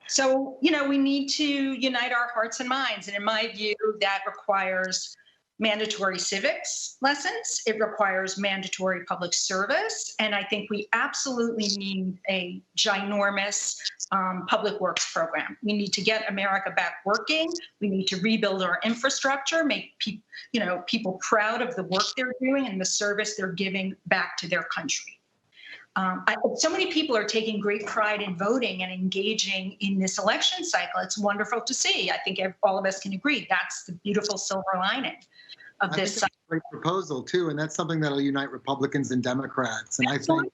So, you know, we need to unite our hearts and minds. And in my view, that requires mandatory civics lessons. It requires mandatory public service. And I think we absolutely need a ginormous public works program. We need to get America back working. We need to rebuild our infrastructure, make people proud of the work they're doing and the service they're giving back to their country. So many people are taking great pride in voting and engaging in this election cycle. It's wonderful to see. I think all of us can agree that's the beautiful silver lining of this cycle. Great proposal too, and that's something that'll unite Republicans and Democrats. And I think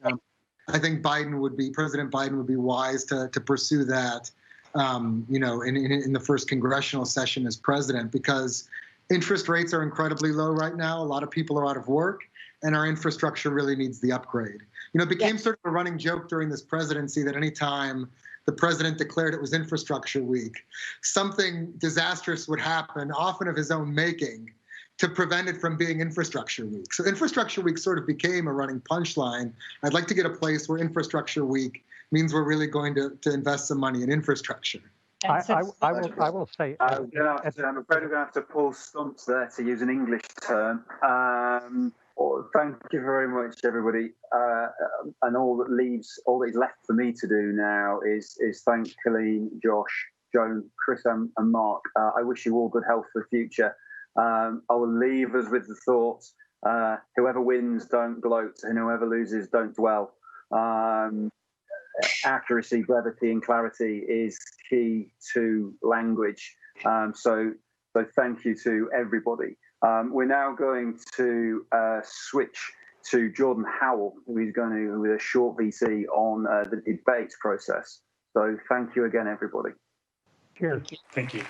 President Biden would be wise to pursue that, in the first congressional session as president, because interest rates are incredibly low right now. A lot of people are out of work, and our infrastructure really needs the upgrade. It became sort of a running joke during this presidency that anytime the president declared it was Infrastructure Week, something disastrous would happen, often of his own making, to prevent it from being Infrastructure Week. So Infrastructure Week sort of became a running punchline. I'd like to get a place where Infrastructure Week means we're really going to invest some money in infrastructure. I will say. I'm afraid I'm going to have to pull stumps there, to use an English term. Thank you very much, everybody. And all that is left for me to do now is thank Colleen, Josh, Joan, Chris, and Mark. I wish you all good health for the future. I will leave us with the thought: whoever wins, don't gloat, and whoever loses, don't dwell. Accuracy, brevity, and clarity is key to language. So thank you to everybody. We're now going to switch to Jordan Howell, who is going to with a short VC on the debate process. So thank you again, everybody. Cheers. Thank you.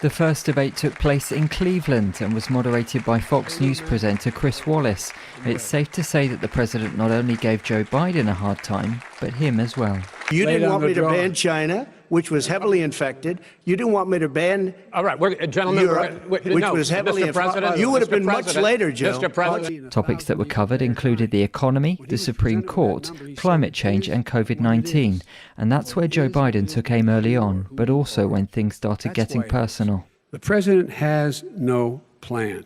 The first debate took place in Cleveland and was moderated by Fox News presenter Chris Wallace. It's safe to say that the president not only gave Joe Biden a hard time, but him as well. You didn't want me to ban China, which was heavily infected. You didn't want me to ban Europe, which was heavily infected. You would have been much later, Joe. Mr. President. Topics that were covered included the economy, the Supreme Court, climate change and COVID-19. And that's where Joe Biden took aim early on, but also when things started getting personal. The president has no plan.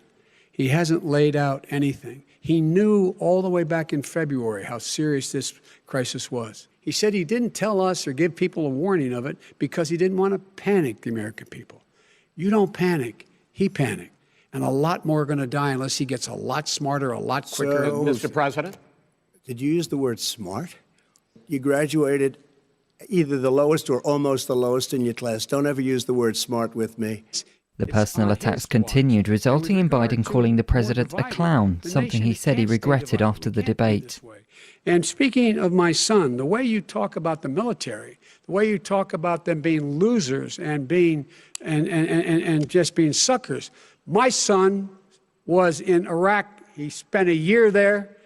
He hasn't laid out anything. He knew all the way back in February how serious this crisis was. He said he didn't tell us or give people a warning of it because he didn't want to panic the American people. You don't panic. He panicked. And a lot more are going to die unless he gets a lot smarter, a lot quicker. So, Mr. President? Did you use the word smart? You graduated either the lowest or almost the lowest in your class. Don't ever use the word smart with me. The personal attacks continued, resulting in Biden calling the president a clown, something he said he regretted after the debate. And speaking of my son, the way you talk about the military, the way you talk about them being losers and being and just being suckers. My son was in Iraq. He spent a year there.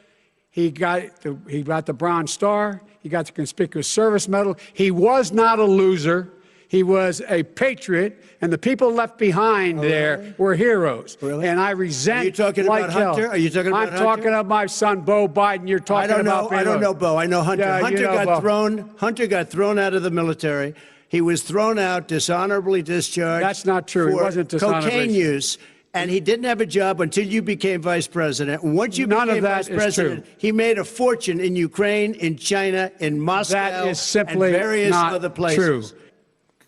He got the Bronze Star. He got the Conspicuous Service Medal. He was not a loser. He was a patriot, and the people left behind there were heroes. Really? And I resent. Are you talking about Hunter? Are you talking about Hunter? I'm talking about my son, Bo Biden. You're talking about. I don't know Bo. I know Hunter. Yeah, Hunter you know got Bo. thrown. Hunter got thrown out of the military. He was thrown out, dishonorably discharged. That's not true. He wasn't dishonorably. Cocaine use. And he didn't have a job until you became vice president. And once you became vice president, he made a fortune in Ukraine, in China, in Moscow, that is simply and various not other places. True.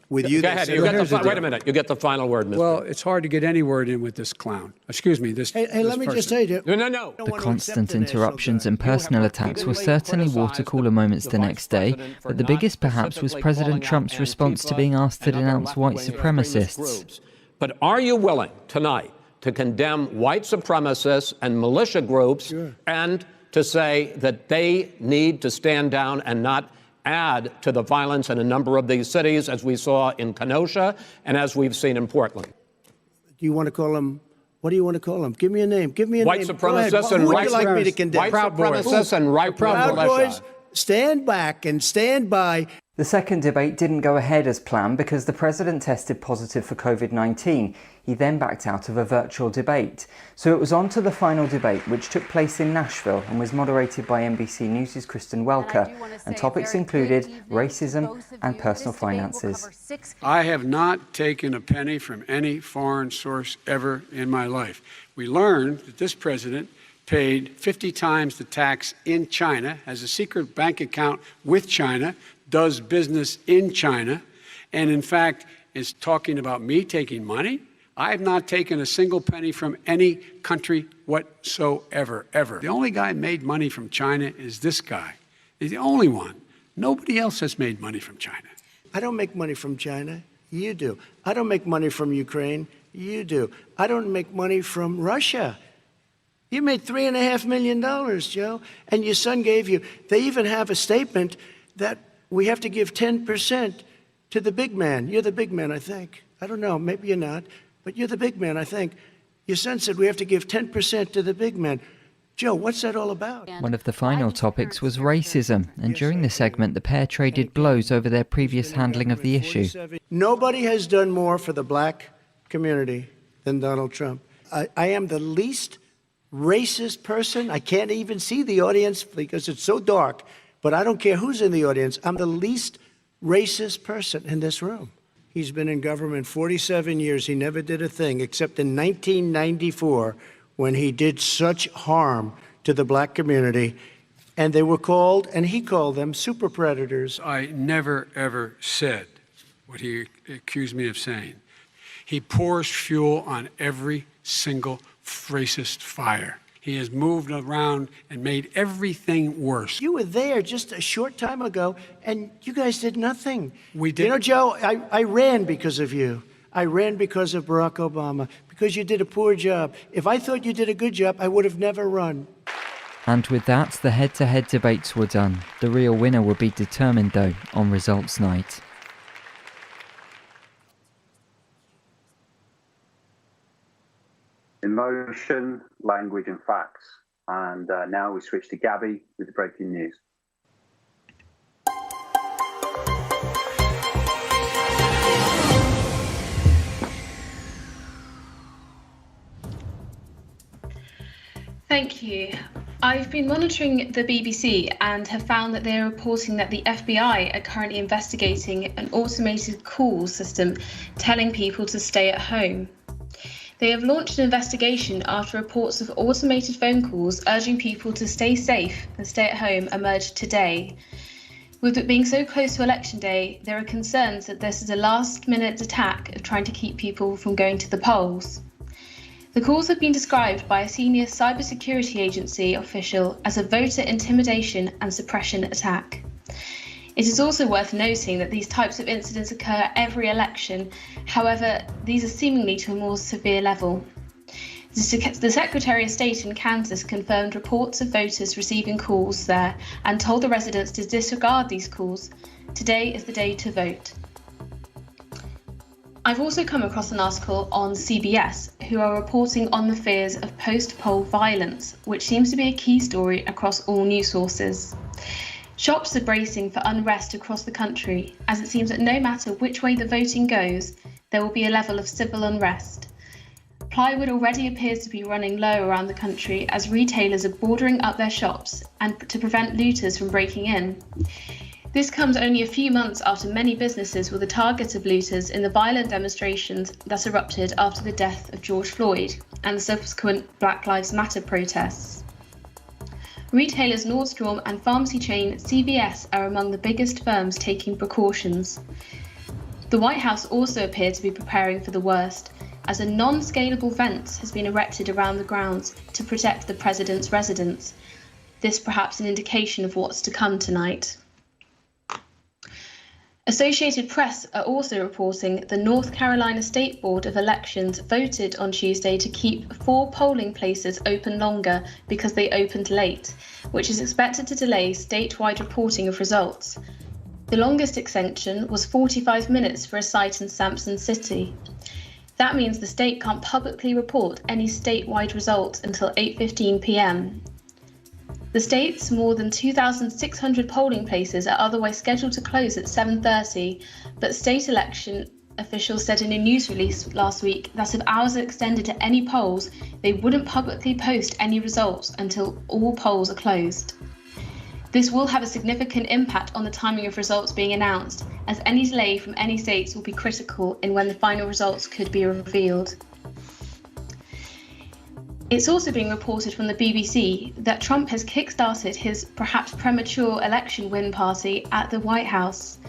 With you, go ahead. Wait a minute. You get the final word, Mr. Well, it's hard to get any word in with this clown. Excuse me. Hey, let me just say to you. No. The constant interruptions and personal attacks were certainly water cooler moments the next day, but the biggest perhaps was President Trump's response to being asked to denounce white supremacists. But are you willing tonight to condemn white supremacists and militia groups and to say that they need to stand down and not add to the violence in a number of these cities, as we saw in Kenosha and as we've seen in Portland? Do you want to call them? What do you want to call them? Give me a name. Give me a white name. Supremacists and white supremacists and right Proud Boys. stand back and stand by. The second debate didn't go ahead as planned because the president tested positive for COVID-19. He then backed out of a virtual debate. So it was on to the final debate, which took place in Nashville and was moderated by NBC News' Kristen Welker. And topics included racism and personal finances. I have not taken a penny from any foreign source ever in my life. We learned that this president paid 50 times the tax in China, has a secret bank account with China, does business in China, and in fact is talking about me taking money. I have not taken a single penny from any country whatsoever, ever. The only guy who made money from China is this guy. He's the only one. Nobody else has made money from China. I don't make money from China. You do. I don't make money from Ukraine. You do. I don't make money from Russia. You made $3.5 million, Joe, and your son gave you. They even have a statement that we have to give 10% to the big man. You're the big man, I think. I don't know, maybe you're not, but you're the big man, I think. Your son said we have to give 10% to the big man. Joe, what's that all about? One of the final topics was racism, and during the segment, the pair traded blows over their previous handling of the issue. Nobody has done more for the black community than Donald Trump. I am the least racist person. I can't even see the audience because it's so dark. But I don't care who's in the audience. I'm the least racist person in this room. He's been in government 47 years. He never did a thing except in 1994 when he did such harm to the black community. And they were called, and he called them, super predators. I never, ever said what he accused me of saying. He pours fuel on every single racist fire. He has moved around and made everything worse. You were there just a short time ago, and you guys did nothing. We did. You know, Joe, I ran because of you. I ran because of Barack Obama, because you did a poor job. If I thought you did a good job, I would have never run. And with that, the head-to-head debates were done. The real winner will be determined, though, on results night. Emotion, language and facts. And now we switch to Gabby with the breaking news. Thank you. I've been monitoring the BBC and have found that they're reporting that the FBI are currently investigating an automated call system telling people to stay at home. They have launched an investigation after reports of automated phone calls urging people to stay safe and stay at home emerged today. With it being so close to Election Day, there are concerns that this is a last-minute attack of trying to keep people from going to the polls. The calls have been described by a senior cybersecurity agency official as a voter intimidation and suppression attack. It is also worth noting that these types of incidents occur every election. However, these are seemingly to a more severe level. The Secretary of State in Kansas confirmed reports of voters receiving calls there and told the residents to disregard these calls. Today is the day to vote. I've also come across an article on CBS, who are reporting on the fears of post-poll violence, which seems to be a key story across all news sources. Shops are bracing for unrest across the country, as it seems that no matter which way the voting goes, there will be a level of civil unrest. Plywood already appears to be running low around the country as retailers are boarding up their shops and to prevent looters from breaking in. This comes only a few months after many businesses were the target of looters in the violent demonstrations that erupted after the death of George Floyd and the subsequent Black Lives Matter protests. Retailers Nordstrom and pharmacy chain CVS are among the biggest firms taking precautions. The White House also appeared to be preparing for the worst, as a non-scalable fence has been erected around the grounds to protect the president's residence. This perhaps an indication of what's to come tonight. Associated Press are also reporting the North Carolina State Board of Elections voted on Tuesday to keep 4 polling places open longer because they opened late, which is expected to delay statewide reporting of results. The longest extension was 45 minutes for a site in Sampson City. That means the state can't publicly report any statewide results until 8:15 p.m. The state's more than 2,600 polling places are otherwise scheduled to close at 7:30, but state election officials said in a news release last week that if hours are extended to any polls, they wouldn't publicly post any results until all polls are closed. This will have a significant impact on the timing of results being announced, as any delay from any states will be critical in when the final results could be revealed. It's also being reported from the BBC that Trump has kick-started his perhaps premature election win party at the White House.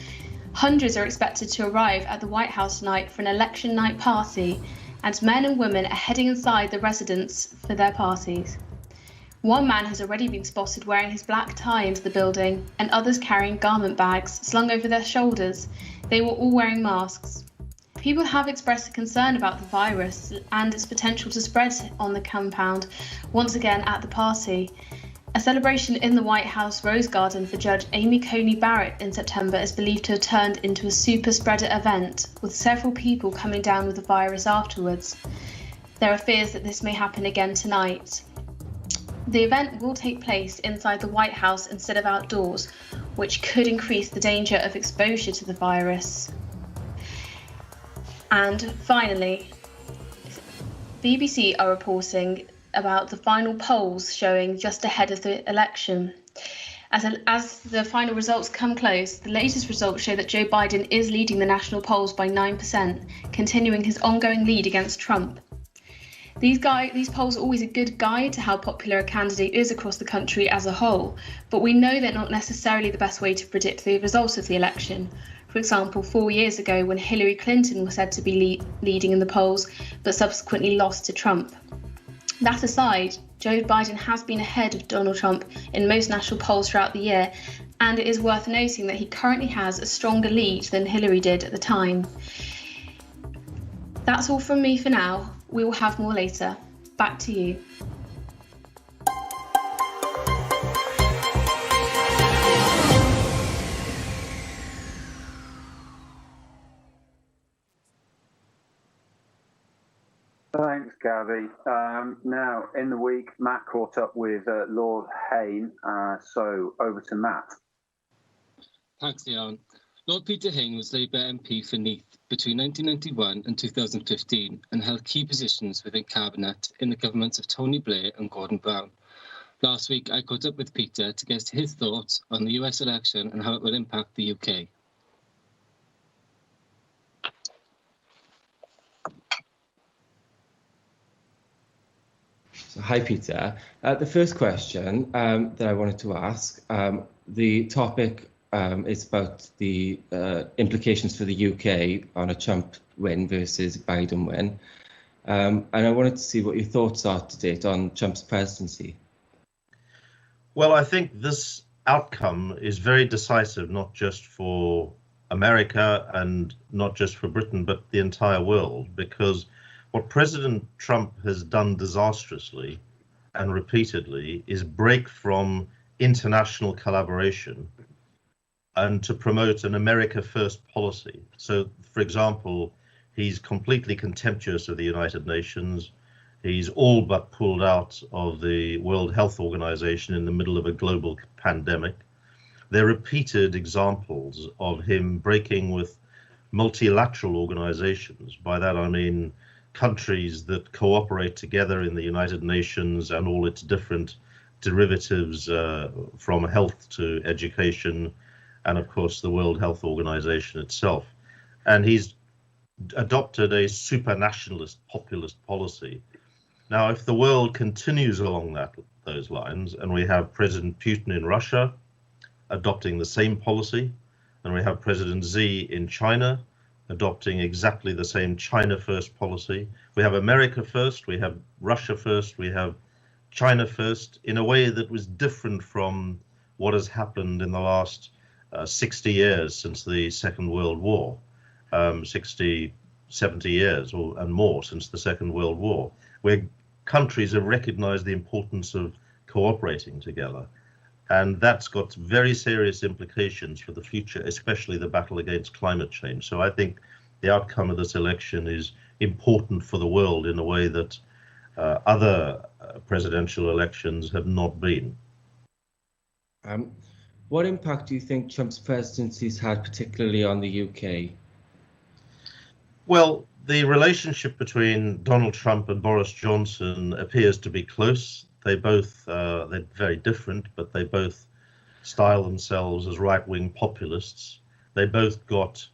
Hundreds are expected to arrive at the White House tonight for an election night party, and men and women are heading inside the residence for their parties. One man has already been spotted wearing his black tie into the building, and others carrying garment bags slung over their shoulders. They were all wearing masks. People have expressed a concern about the virus and its potential to spread on the compound once again at the party. A celebration in the White House Rose Garden for Judge Amy Coney Barrett in September is believed to have turned into a super spreader event, with several people coming down with the virus afterwards. There are fears that this may happen again tonight. The event will take place inside the White House instead of outdoors, which could increase the danger of exposure to the virus. And finally, BBC are reporting about the final polls showing just ahead of the election. As the final results come close, the latest results show that Joe Biden is leading the national polls by 9%, continuing his ongoing lead against Trump. These polls are always a good guide to how popular a candidate is across the country as a whole, but we know they're not necessarily the best way to predict the results of the election. For example, 4 years ago when Hillary Clinton was said to be leading in the polls, but subsequently lost to Trump. That aside, Joe Biden has been ahead of Donald Trump in most national polls throughout the year, and it is worth noting that he currently has a stronger lead than Hillary did at the time. That's all from me for now. We will have more later. Back to you. Thanks, Gabby. Now, in the week, Matt caught up with Lord Hayne. So over to Matt. Thanks, Leon. Lord Peter Hayne was Labour MP for Neath between 1991 and 2015 and held key positions within Cabinet in the governments of Tony Blair and Gordon Brown. Last week, I caught up with Peter to get his thoughts on the US election and how it will impact the UK. So, hi, Peter. The first question that I wanted to ask, the topic is about the implications for the UK on a Trump win versus Biden win. And I wanted to see what your thoughts are to date on Trump's presidency. Well, I think this outcome is very decisive, not just for America and not just for Britain, but the entire world, because what President Trump has done disastrously and repeatedly is break from international collaboration and to promote an America First policy. So, for example, he's completely contemptuous of the United Nations. He's all but pulled out of the World Health Organization in the middle of a global pandemic. There are repeated examples of him breaking with multilateral organizations. By that I mean countries that cooperate together in the United Nations and all its different derivatives from health to education, and of course the World Health Organization itself. And he's adopted a supranationalist populist policy. Now, if the world continues along those lines, and we have President Putin in Russia adopting the same policy, and we have President Xi in China adopting exactly the same China first policy, we have America first, we have Russia first, we have China first, in a way that was different from what has happened in the last 60 years since the Second World War, 60, 70 years and more since the Second World War, where countries have recognized the importance of cooperating together. And that's got very serious implications for the future, especially the battle against climate change. So I think the outcome of this election is important for the world in a way that other presidential elections have not been. What impact do you think Trump's presidency's had, particularly on the UK? Well, the relationship between Donald Trump and Boris Johnson appears to be close. They're very different, but they both style themselves as right-wing populists. They both got,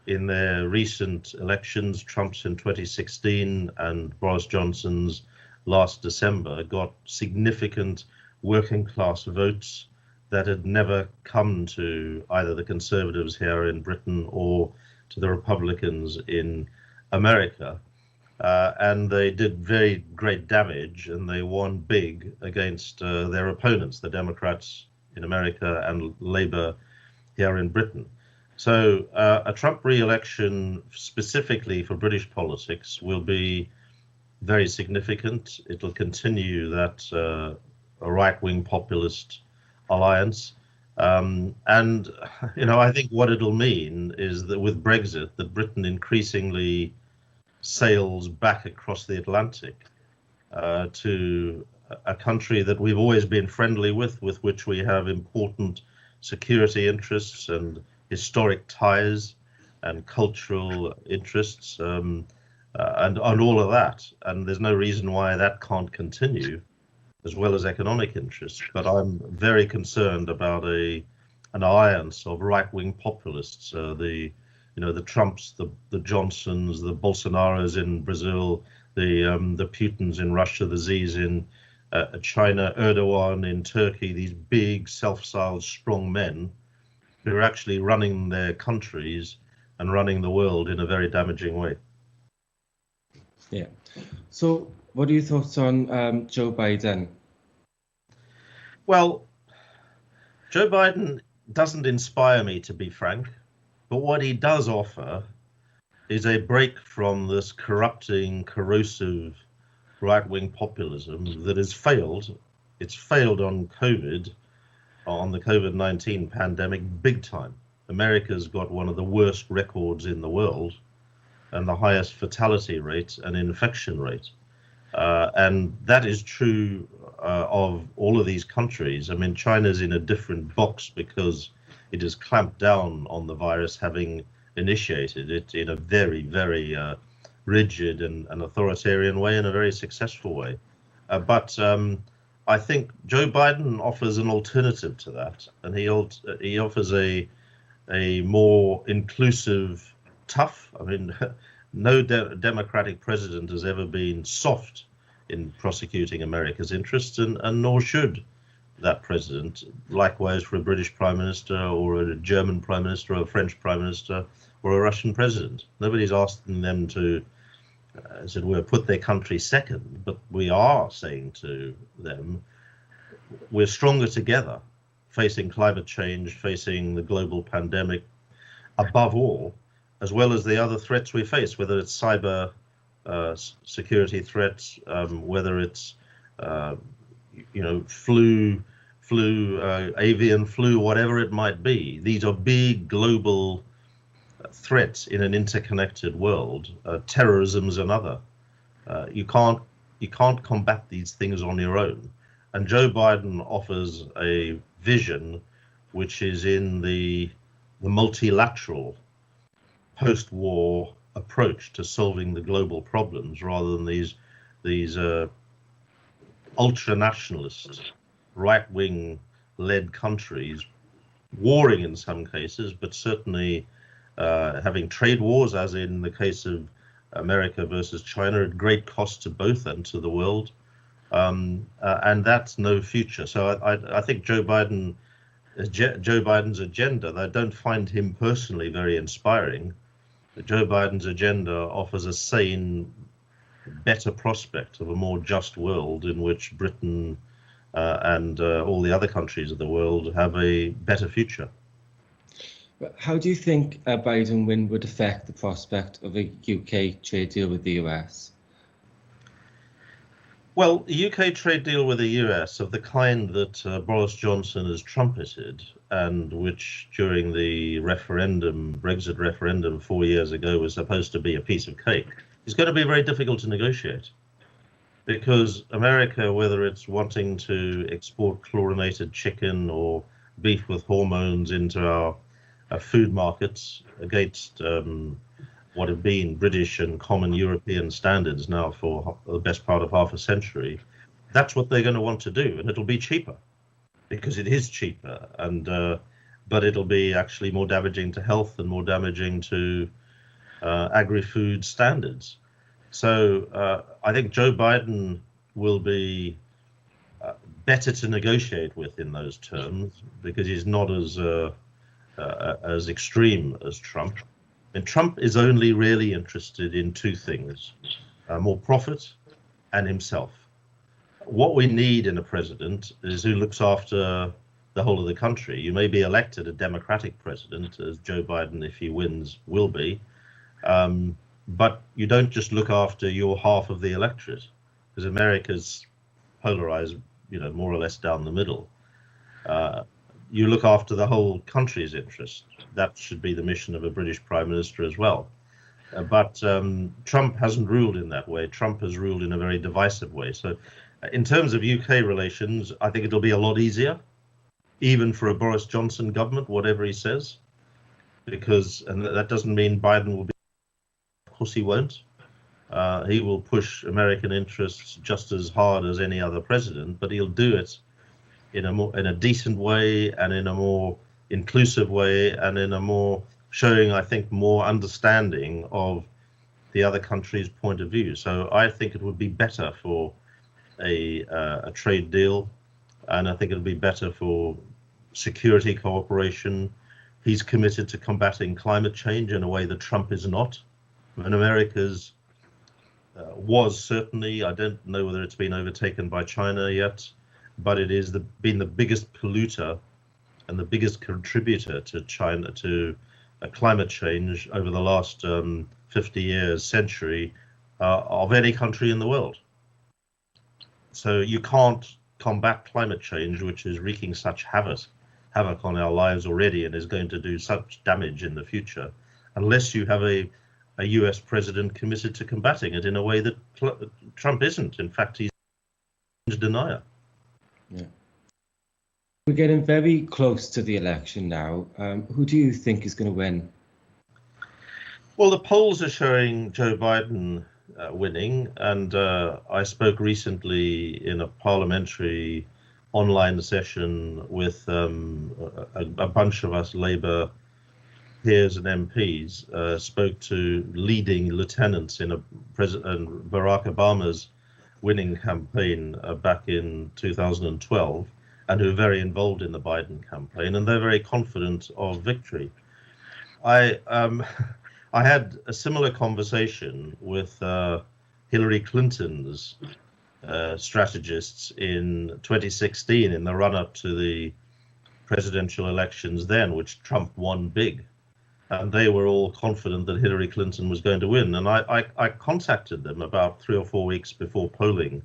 in their recent elections, Trump's in 2016 and Boris Johnson's last December, got significant working class votes that had never come to either the Conservatives here in Britain or to the Republicans in America. And they did very great damage, and they won big against their opponents, the Democrats in America and Labour here in Britain. So a Trump re-election specifically for British politics will be very significant. It'll continue that a right-wing populist alliance. And, I think what it'll mean is that with Brexit, that Britain increasingly sails back across the Atlantic to a country that we've always been friendly with which we have important security interests and historic ties and cultural interests and all of that. And there's no reason why that can't continue, as well as economic interests. But I'm very concerned about an alliance of right-wing populists, the Trumps, the Johnsons, the Bolsonaros in Brazil, the Putins in Russia, the Xis in China, Erdogan in Turkey, these big, self-styled, strong men who are actually running their countries and running the world in a very damaging way. Yeah. So what are your thoughts on Joe Biden? Well, Joe Biden doesn't inspire me, to be frank, but what he does offer is a break from this corrupting, corrosive right-wing populism that has failed. It's failed on COVID, on the COVID-19 pandemic, big time. America's got one of the worst records in the world and the highest fatality rate and infection rate. And that is true of all of these countries. I mean, China's in a different box because it has clamped down on the virus, having initiated it in a very, very rigid and authoritarian way, in a very successful way. But I think Joe Biden offers an alternative to that, and he offers a more inclusive, tough. I mean, no Democratic president has ever been soft in prosecuting America's interests, and nor should that president. Likewise for a British prime minister or a German prime minister or a French prime minister or a Russian president. Nobody's asking them to, as it were, put their country second, but we are saying to them, we're stronger together, facing climate change, facing the global pandemic, above all, as well as the other threats we face, whether it's cyber security threats, whether it's flu, avian flu, whatever it might be. These are big global threats in an interconnected world. Terrorism's another. You can't combat these things on your own. And Joe Biden offers a vision which is in the multilateral post-war approach to solving the global problems, rather than these ultra-nationalist, right-wing led countries warring in some cases, but certainly having trade wars, as in the case of America versus China, at great cost to both and to the world. And that's no future. So I think Joe Biden's agenda, I don't find him personally very inspiring. Joe Biden's agenda offers a sane, better prospect of a more just world in which Britain and all the other countries of the world have a better future. How do you think a Biden win would affect the prospect of a UK trade deal with the US? Well, a UK trade deal with the US of the kind that Boris Johnson has trumpeted, and which during the Brexit referendum 4 years ago was supposed to be a piece of cake, is going to be very difficult to negotiate. Because America, whether it's wanting to export chlorinated chicken or beef with hormones into our food markets against what have been British and common European standards now for the best part of half a century, that's what they're going to want to do, and it'll be cheaper because it is cheaper, and but it'll be actually more damaging to health and more damaging to agri-food standards. So I think Joe Biden will be better to negotiate with in those terms because he's not as extreme as Trump. And Trump is only really interested in two things, more profit and himself. What we need in a president is who looks after the whole of the country. You may be elected a Democratic president, as Joe Biden, if he wins, will be, but you don't just look after your half of the electorate, because America's polarized, more or less down the middle. You look after the whole country's interest. That should be the mission of a British Prime Minister as well. But Trump hasn't ruled in that way. Trump has ruled in a very divisive way. So in terms of UK relations, I think it'll be a lot easier, even for a Boris Johnson government, whatever he says, and that doesn't mean Biden will be, of course he won't. He will push American interests just as hard as any other president, but he'll do it in a decent way and in a more inclusive way and in a more showing, I think, more understanding of the other country's point of view. So I think it would be better for a trade deal, and I think it'll be better for security cooperation. He's committed to combating climate change in a way that Trump is not. And America's was certainly, I don't know whether it's been overtaken by China yet, but it is been the biggest polluter and the biggest contributor to China, to climate change over the last 50 years, century, of any country in the world. So you can't combat climate change, which is wreaking such havoc on our lives already and is going to do such damage in the future, unless you have a US president committed to combating it in a way that Trump isn't. In fact, he's a denier. Yeah. We're getting very close to the election now. Who do you think is going to win? Well, the polls are showing Joe Biden winning, and I spoke recently in a parliamentary online session with a bunch of us Labour peers and MPs, spoke to leading lieutenants in President Barack Obama's winning campaign back in 2012, and who are very involved in the Biden campaign, and they're very confident of victory. I had a similar conversation with Hillary Clinton's strategists in 2016 in the run-up to the presidential elections then, which Trump won big. And they were all confident that Hillary Clinton was going to win. And I contacted them about 3 or 4 weeks before polling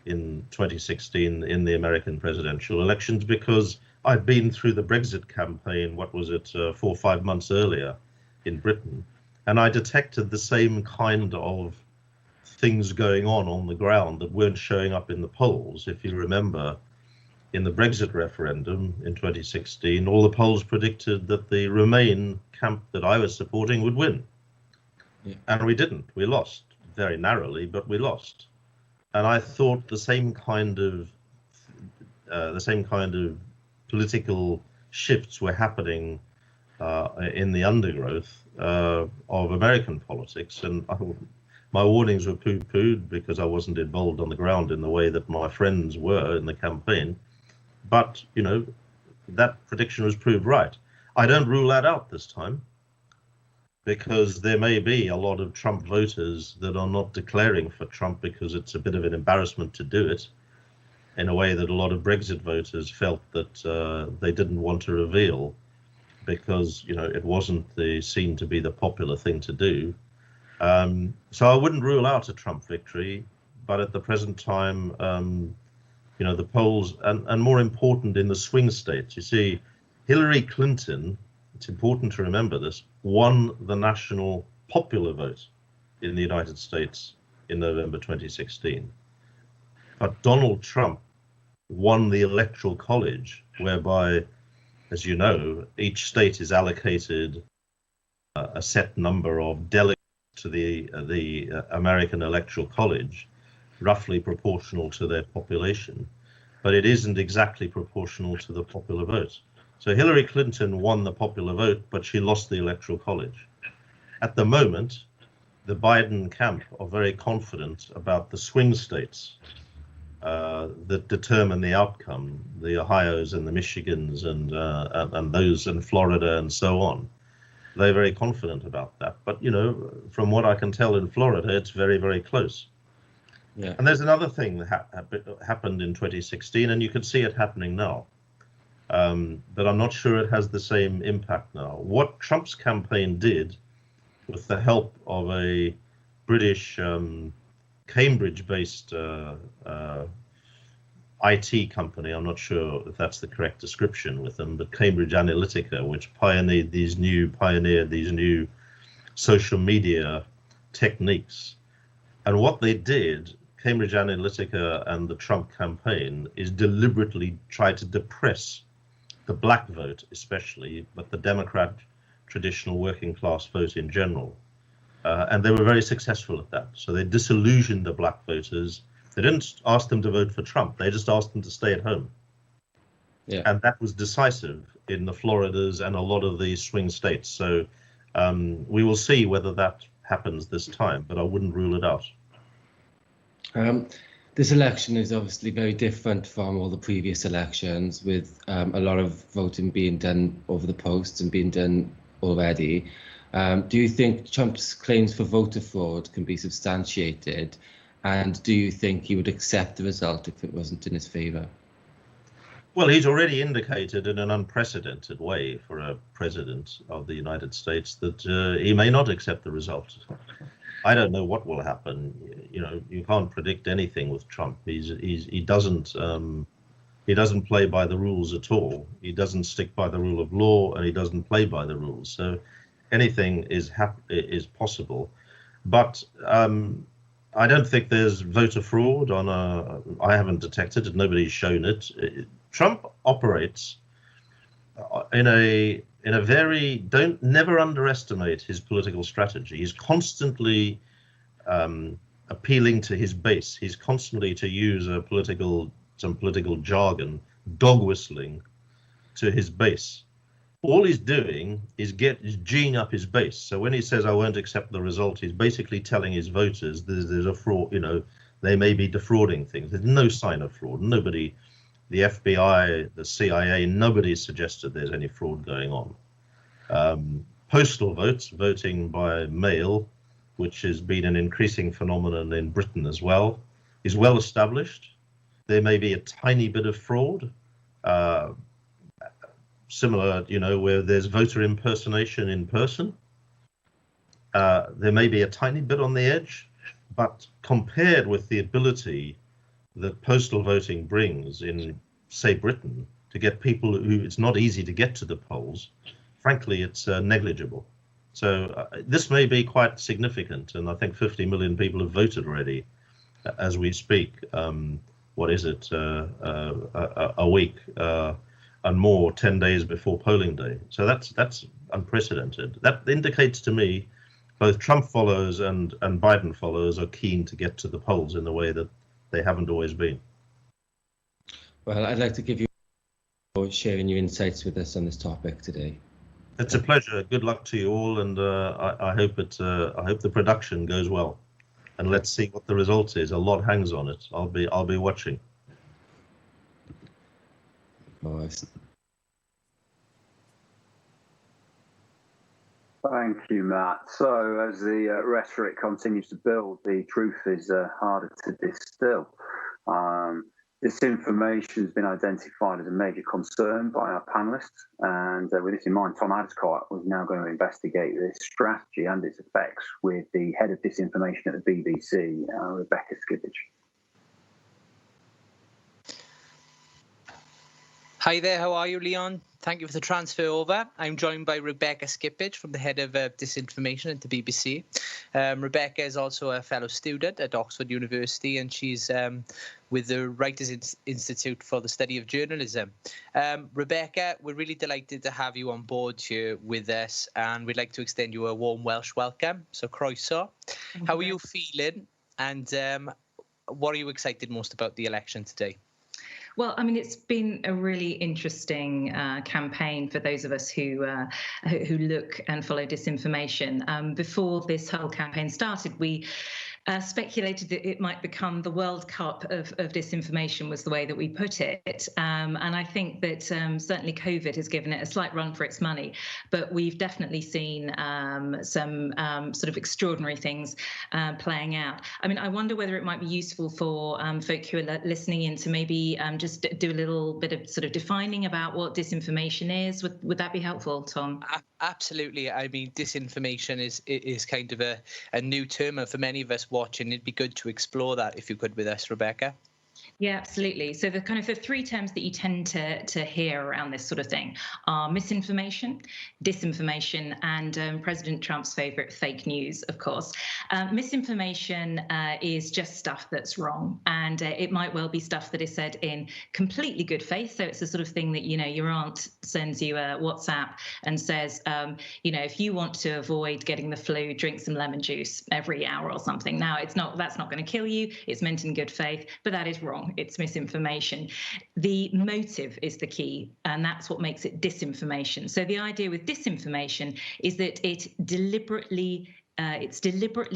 in 2016 in the American presidential elections, because I'd been through the Brexit campaign, 4 or 5 months earlier in Britain, and I detected the same kind of things going on the ground that weren't showing up in the polls. If you remember, in the Brexit referendum in 2016, all the polls predicted that the Remain camp that I was supporting would win. Yeah. And we didn't. We lost very narrowly, but we lost. And I thought the same kind of political shifts were happening in the undergrowth of American politics, and my warnings were poo-pooed because I wasn't involved on the ground in the way that my friends were in the campaign. But, that prediction was proved right. I don't rule that out this time, because there may be a lot of Trump voters that are not declaring for Trump because it's a bit of an embarrassment to do it, in a way that a lot of Brexit voters felt that they didn't want to reveal, because, it wasn't seen to be the popular thing to do. So I wouldn't rule out a Trump victory, but at the present time, the polls, and more important in the swing states, you see, Hillary Clinton, it's important to remember this, won the national popular vote in the United States in November 2016. But Donald Trump won the Electoral College whereby, as you know, each state is allocated a set number of delegates to the American Electoral College, roughly proportional to their population, but it isn't exactly proportional to the popular vote. So Hillary Clinton won the popular vote, but she lost the Electoral College. At the moment, the Biden camp are very confident about the swing states that determine the outcome, the Ohios and the Michigans and those in Florida and so on. They're very confident about that. But, you know, from what I can tell in Florida, it's very, very close. Yeah. And there's another thing that happened in 2016, and you can see it happening now. But I'm not sure it has the same impact now. What Trump's campaign did, with the help of a British Cambridge-based IT company, I'm not sure if that's the correct description with them, but Cambridge Analytica, which pioneered these new social media techniques. And what they did, Cambridge Analytica and the Trump campaign, is deliberately try to depress the black vote especially, but the Democrat traditional working class vote in general. And they were very successful at that. So they disillusioned the black voters. They didn't ask them to vote for Trump. They just asked them to stay at home. Yeah. And that was decisive in the Floridas and a lot of the swing states. So we will see whether that happens this time, but I wouldn't rule it out. This election is obviously very different from all the previous elections, with a lot of voting being done over the post and being done already. Do you think Trump's claims for voter fraud can be substantiated? And do you think he would accept the result if it wasn't in his favour? Well, he's already indicated in an unprecedented way for a president of the United States that he may not accept the result. I don't know what will happen. You know, you can't predict anything with Trump. He doesn't play by the rules at all. He doesn't stick by the rule of law, and he doesn't play by the rules. So anything is possible. But I don't think there's voter fraud I haven't detected it. Nobody's shown it. Trump operates in a very, never underestimate his political strategy. He's constantly appealing to his base. He's constantly, to use some political jargon, dog whistling to his base. All he's doing is geeing up his base. So when he says, I won't accept the result, he's basically telling his voters there's a fraud, you know, they may be defrauding things. There's no sign of fraud. Nobody, the FBI, the CIA, nobody suggested there's any fraud going on. Postal votes, voting by mail, which has been an increasing phenomenon in Britain as well, is well established. There may be a tiny bit of fraud, similar, you know, where there's voter impersonation in person. There may be a tiny bit on the edge, but compared with the ability that postal voting brings in, say, Britain, to get people who it's not easy to get to the polls, frankly, it's negligible. So this may be quite significant, and I think 50 million people have voted already as we speak. What is it? A week and more, 10 days before polling day. So that's unprecedented. That indicates to me both Trump followers and Biden followers are keen to get to the polls in the way that they haven't always been. Well, I'd like to give you for sharing your insights with us on this topic today. It's a pleasure. Good luck to you all, and I hope the production goes well. And let's see what the result is. A lot hangs on it. I'll be watching. Thank you, Matt. So as the rhetoric continues to build, the truth is harder to distill. This information has been identified as a major concern by our panelists, and with this in mind, Tom Adcock was now going to investigate this strategy and its effects with the head of disinformation at the BBC, Rebecca Skippage. Hi there, how are you, Leon? Thank you for the transfer over. I'm joined by Rebecca Skippage from the head of disinformation at the BBC. Rebecca is also a fellow student at Oxford University, and she's with the Writers' Institute for the Study of Journalism. Rebecca, we're really delighted to have you on board here with us, and we'd like to extend you a warm Welsh welcome. So, croeso. How are you feeling, and what are you excited most about the election today? Well, I mean, it's been a really interesting campaign for those of us who look and follow disinformation. Before this whole campaign started, we speculated that it might become the World Cup of disinformation, was the way that we put it. And I think that certainly COVID has given it a slight run for its money, but we've definitely seen some sort of extraordinary things playing out. I mean, I wonder whether it might be useful for folk who are listening in to maybe just do a little bit of sort of defining about what disinformation is. Would that be helpful, Tom? Absolutely. I mean, disinformation is kind of a new term, and for many of us watching, it'd be good to explore that if you could with us, Rebecca. Yeah, absolutely. So the kind of the three terms that you tend to hear around this sort of thing are misinformation, disinformation, and President Trump's favorite, fake news, of course. Misinformation is just stuff that's wrong, and it might well be stuff that is said in completely good faith. So it's the sort of thing that, you know, your aunt sends you a WhatsApp and says, you know, if you want to avoid getting the flu, drink some lemon juice every hour or something. Now, that's not going to kill you. It's meant in good faith, but that is wrong. It's misinformation. The motive is the key, and that's what makes it disinformation. So the idea with disinformation is that it's deliberately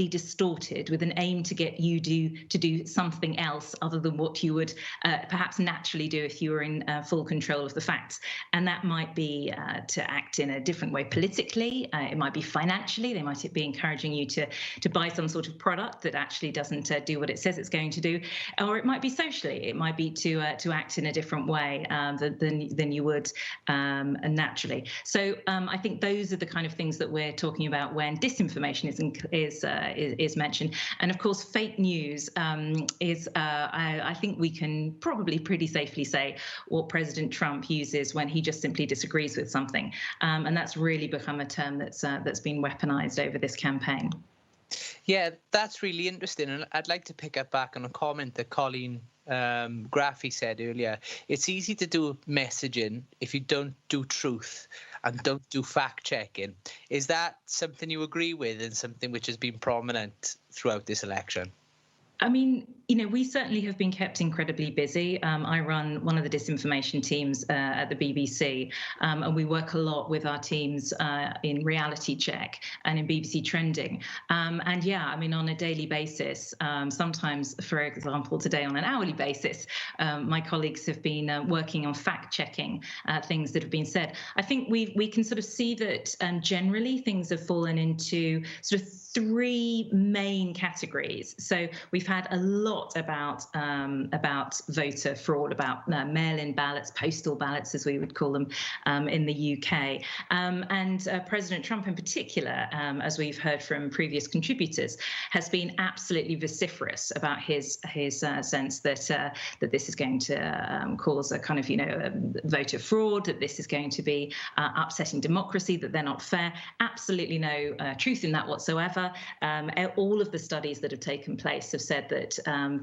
distorted with an aim to get you to do something else other than what you would perhaps naturally do if you were in full control of the facts. And that might be to act in a different way politically. It might be financially. They might be encouraging you to buy some sort of product that actually doesn't do what it says it's going to do. Or it might be socially. It might be to act in a different way than you would naturally. So I think those are the kind of things that we're talking about when disinformation is mentioned. And of course, fake news is, I think we can probably pretty safely say, what President Trump uses when he just simply disagrees with something. And that's really become a term that's been weaponized over this campaign. Yeah, that's really interesting. And I'd like to pick up back on a comment that Colleen Graffy said earlier. It's easy to do messaging if you don't do truth and don't do fact checking. Is that something you agree with and something which has been prominent throughout this election? I mean, you know, we certainly have been kept incredibly busy. I run one of the disinformation teams at the BBC, and we work a lot with our teams in Reality Check and in BBC Trending. And yeah, I mean, on a daily basis, sometimes, for example, today on an hourly basis, my colleagues have been working on fact-checking things that have been said. I think we can sort of see that generally things have fallen into sort of three main categories. So we've had a lot about voter fraud, about mail-in ballots, postal ballots, as we would call them in the UK. And President Trump in particular, as we've heard from previous contributors, has been absolutely vociferous about his sense that this is going to cause a kind of, you know, voter fraud, that this is going to be upsetting democracy, that they're not fair. Absolutely no truth in that whatsoever. All of the studies that have taken place have said that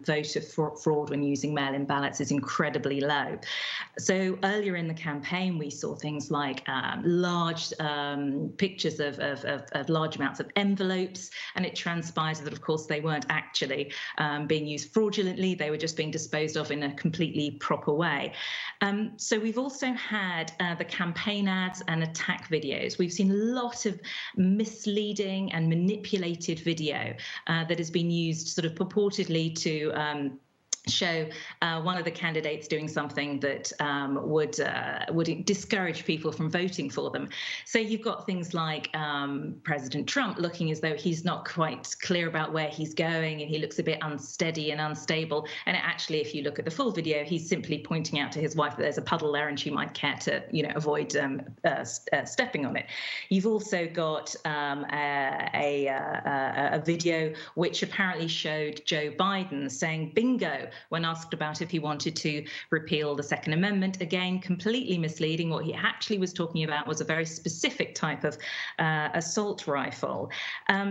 voter fraud when using mail-in ballots is incredibly low. So earlier in the campaign, we saw things like large pictures of large amounts of envelopes, and it transpired that, of course, they weren't actually being used fraudulently. They were just being disposed of in a completely proper way. So we've also had the campaign ads and attack videos. We've seen a lot of misleading and manipulated video that has been used sort of purportedly to show one of the candidates doing something that would discourage people from voting for them. So you've got things like President Trump looking as though he's not quite clear about where he's going, and he looks a bit unsteady and unstable. And actually, if you look at the full video, he's simply pointing out to his wife that there's a puddle there and she might care to, you know, avoid stepping on it. You've also got a video which apparently showed Joe Biden saying, bingo, when asked about if he wanted to repeal the Second Amendment, again, completely misleading. What he actually was talking about was a very specific type of assault rifle.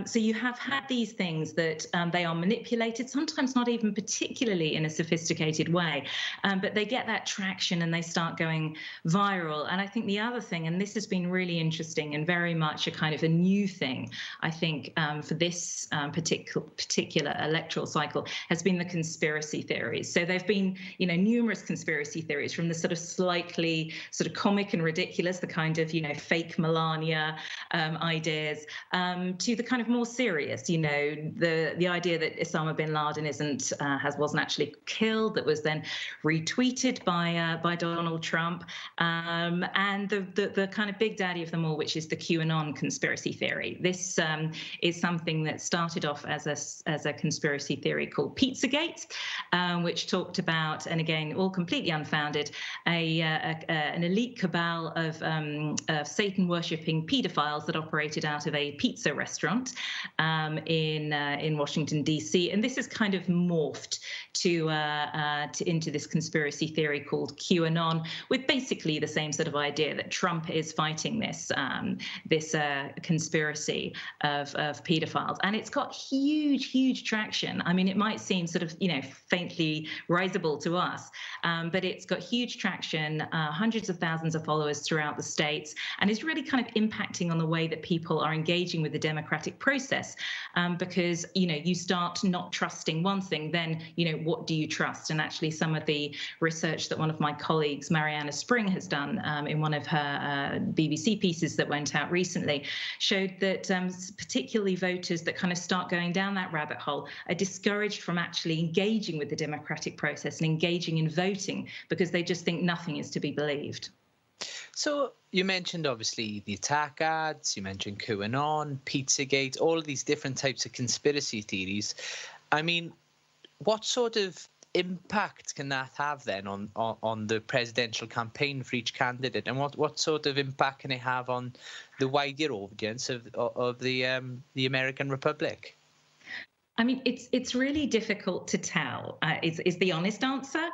So you have had these things that they are manipulated, sometimes not even particularly in a sophisticated way, but they get that traction and they start going viral. And I think the other thing, and this has been really interesting and very much a kind of a new thing, I think, for this particular electoral cycle, has been the conspiracy theories. So there've been, numerous conspiracy theories, from the sort of slightly sort of comic and ridiculous, the kind of, fake Melania ideas, to the kind of more serious, the idea that Osama bin Laden wasn't actually killed, that was then retweeted by Donald Trump, and the kind of big daddy of them all, which is the QAnon conspiracy theory. This is something that started off as a conspiracy theory called Pizzagate, which talked about, and again, all completely unfounded, an elite cabal of Satan-worshipping paedophiles that operated out of a pizza restaurant in Washington, D.C. And this has kind of morphed into this conspiracy theory called QAnon, with basically the same sort of idea that Trump is fighting this conspiracy of paedophiles. And it's got huge traction. I mean, it might seem sort of, faintly risible to us, but it's got huge traction, hundreds of thousands of followers throughout the states, and is really kind of impacting on the way that people are engaging with the democratic process, because, you start not trusting one thing, then, what do you trust? And actually some of the research that one of my colleagues, Mariana Spring, has done in one of her BBC pieces that went out recently, showed that particularly voters that kind of start going down that rabbit hole are discouraged from actually engaging with the democratic process and engaging in voting, because they just think nothing is to be believed. So you mentioned obviously the attack ads, you mentioned QAnon, Pizzagate, all of these different types of conspiracy theories. I mean, what sort of impact can that have then on the presidential campaign for each candidate, and what sort of impact can it have on the wider audience of the American Republic? I mean, it's really difficult to tell, is the honest answer,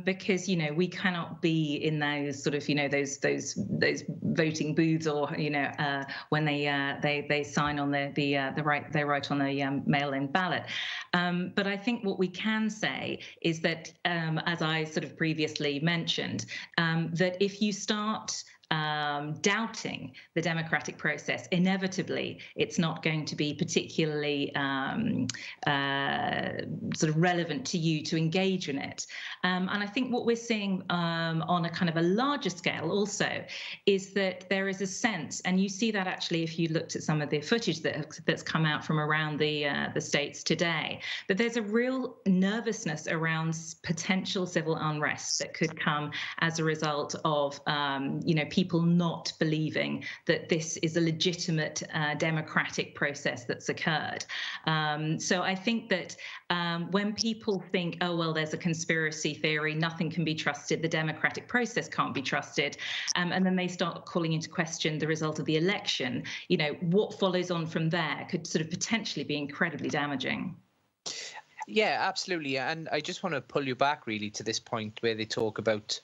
because, we cannot be in those sort of, those voting booths, or, when they sign on they write on the mail-in ballot. But I think what we can say is that, as I sort of previously mentioned, that if you start doubting the democratic process, inevitably it's not going to be particularly sort of relevant to you to engage in it. And I think what we're seeing on a kind of a larger scale also is that there is a sense, and you see that actually if you looked at some of the footage that's come out from around the states today, that there's a real nervousness around potential civil unrest that could come as a result of people not believing that this is a legitimate democratic process that's occurred. So I think that when people think, oh, well, there's a conspiracy theory, nothing can be trusted, the democratic process can't be trusted, and then they start calling into question the result of the election, what follows on from there could sort of potentially be incredibly damaging. Yeah, absolutely. And I just want to pull you back really to this point where they talk about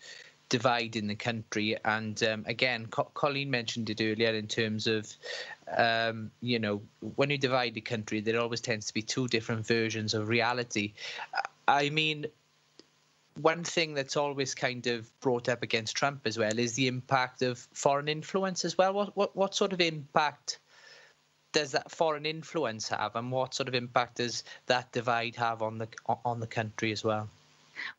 divide in the country, and again, Colleen mentioned it earlier in terms of when you divide the country, there always tends to be two different versions of reality. I mean, one thing that's always kind of brought up against Trump as well is the impact of foreign influence as well. What sort of impact does that foreign influence have, and what sort of impact does that divide have on the country as well?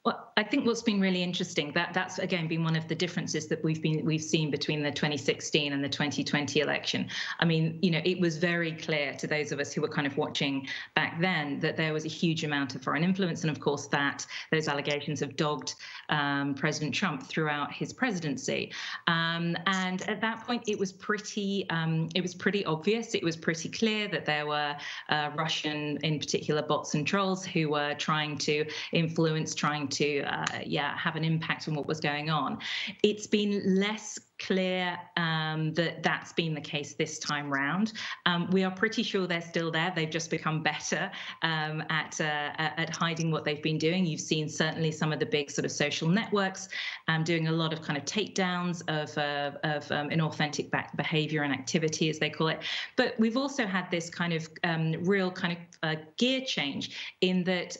Well, I think what's been really interesting, that's again been one of the differences that we've seen between the 2016 and the 2020 election. I mean, it was very clear to those of us who were kind of watching back then that there was a huge amount of foreign influence, and of course that those allegations have dogged President Trump throughout his presidency. And at that point, it was pretty obvious. It was pretty clear that there were Russian, in particular, bots and trolls who were trying to influence, trying to have an impact on what was going on. It's been less clear that that's been the case this time round. We are pretty sure they're still there. They've just become better at hiding what they've been doing. You've seen certainly some of the big sort of social networks doing a lot of kind of takedowns of inauthentic behavior and activity, as they call it. But we've also had this kind of real kind of gear change in that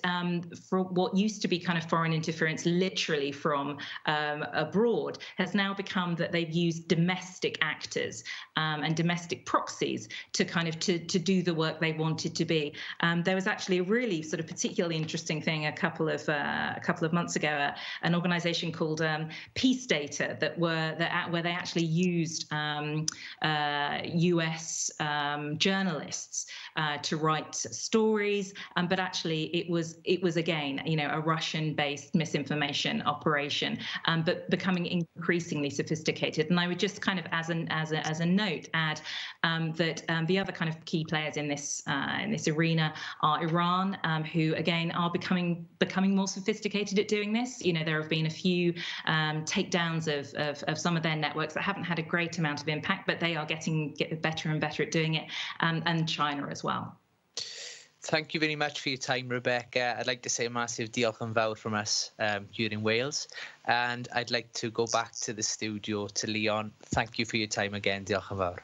for what used to be kind of foreign interference literally from abroad has now become that they've used domestic actors and domestic proxies to kind of to do the work they wanted to be. There was actually a really sort of particularly interesting thing a couple of months ago, an organization called Peace Data where they actually used US journalists to write stories, but actually it was again, you know, a Russian-based misinformation operation, but becoming increasingly sophisticated. And I would just kind of, as a note, add that the other kind of key players in this arena are Iran, who again are becoming more sophisticated at doing this. You know, there have been a few takedowns of some of their networks that haven't had a great amount of impact, but they are getting better and better at doing it, and China as well. Thank you very much for your time, Rebecca. I'd like to say a massive diolch yn fawr from us here in Wales. And I'd like to go back to the studio to Leon. Thank you for your time again. Diolch yn fawr.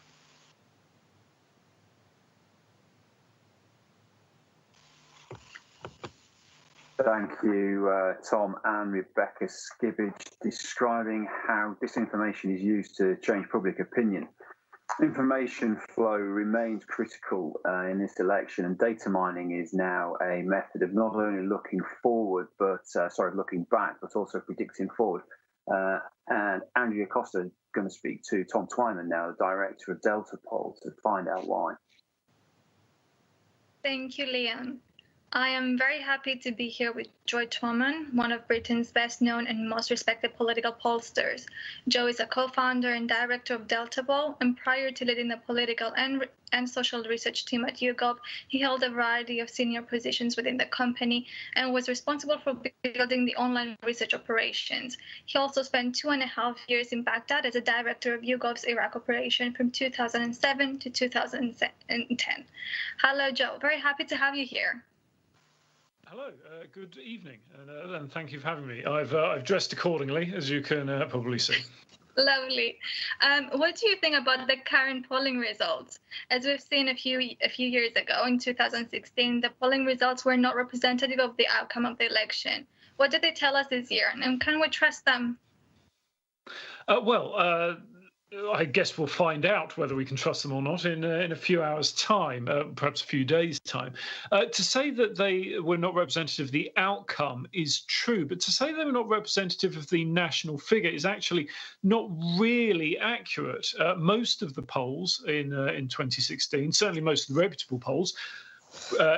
Thank you, Tom and Rebecca Skibbage, describing how disinformation is used to change public opinion. Information flow remains critical in this election, and data mining is now a method of not only looking back, but also predicting forward. And Andrea Costa is going to speak to Tom Twyman now, the director of Delta Poll, to find out why. Thank you, Leon. I am very happy to be here with Joy Twyman, one of Britain's best-known and most respected political pollsters. Joe is a co-founder and director of Delta Poll, and prior to leading the political and social research team at YouGov, he held a variety of senior positions within the company and was responsible for building the online research operations. He also spent 2.5 years in Baghdad as a director of YouGov's Iraq operation from 2007 to 2010. Hello, Joe. Very happy to have you here. Hello, good evening, and thank you for having me. I've dressed accordingly, as you can probably see. Lovely. What do you think about the current polling results? As we've seen a few years ago, in 2016, the polling results were not representative of the outcome of the election. What did they tell us this year, and can we trust them? I guess we'll find out whether we can trust them or not in a few hours' time, perhaps a few days' time. To say that they were not representative of the outcome is true, but to say they were not representative of the national figure is actually not really accurate. Most of the polls in 2016, certainly most of the reputable polls,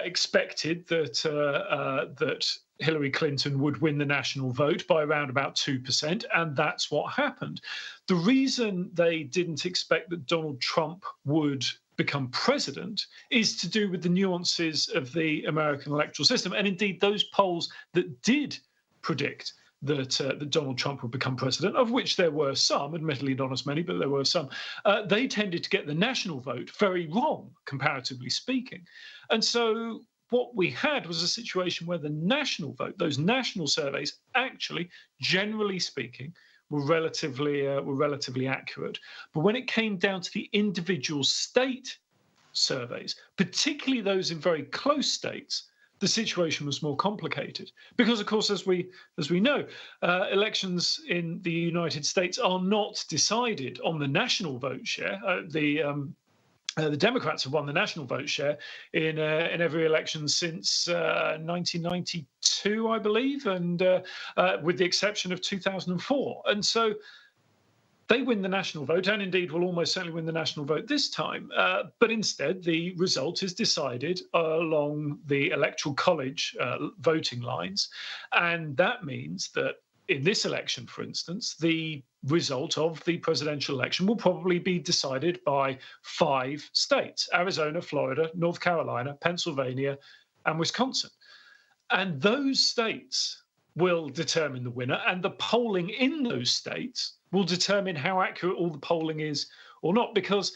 expected that Hillary Clinton would win the national vote by around about 2%, and that's what happened. The reason they didn't expect that Donald Trump would become president is to do with the nuances of the American electoral system. And indeed, those polls that did predict that Donald Trump would become president, of which there were some, admittedly not as many, but there were some, they tended to get the national vote very wrong, comparatively speaking. And so what we had was a situation where the national vote, those national surveys, actually, generally speaking, were relatively accurate. But when it came down to the individual state surveys, particularly those in very close states, the situation was more complicated. Because, of course, as we know, elections in the United States are not decided on the national vote share. The Democrats have won the national vote share in every election since 1992, I believe, and with the exception of 2004. And so they win the national vote, and indeed will almost certainly win the national vote this time. But instead, the result is decided along the Electoral College voting lines. And that means that in this election, for instance, the result of the presidential election will probably be decided by 5 states: Arizona, Florida, North Carolina, Pennsylvania, and Wisconsin. And those states will determine the winner, and the polling in those states will determine how accurate all the polling is or not, because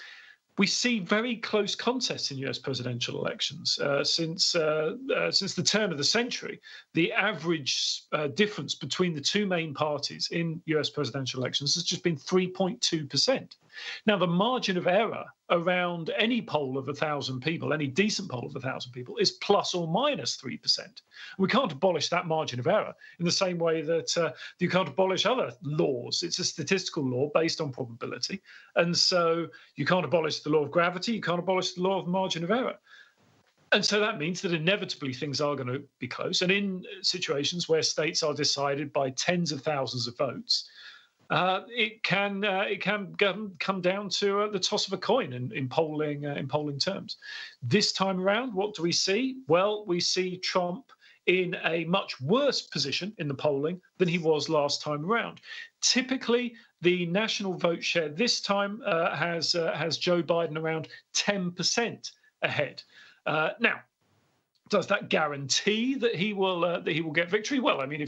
we see very close contests in US presidential elections. Since the turn of the century, the average difference between the two main parties in US presidential elections has just been 3.2%. Now, the margin of error around any poll of 1,000 people, any decent poll of 1,000 people, is plus or minus 3%. We can't abolish that margin of error in the same way that you can't abolish other laws. It's a statistical law based on probability. And so you can't abolish the law of gravity, you can't abolish the law of margin of error. And so that means that inevitably things are going to be close. And in situations where states are decided by tens of thousands of votes, it can come down to the toss of a coin in polling terms. This time around, what do we see? Well, we see Trump in a much worse position in the polling than he was last time around. Typically, the national vote share this time has Joe Biden around 10% ahead. Now, does that guarantee that he will get victory? Well, I mean,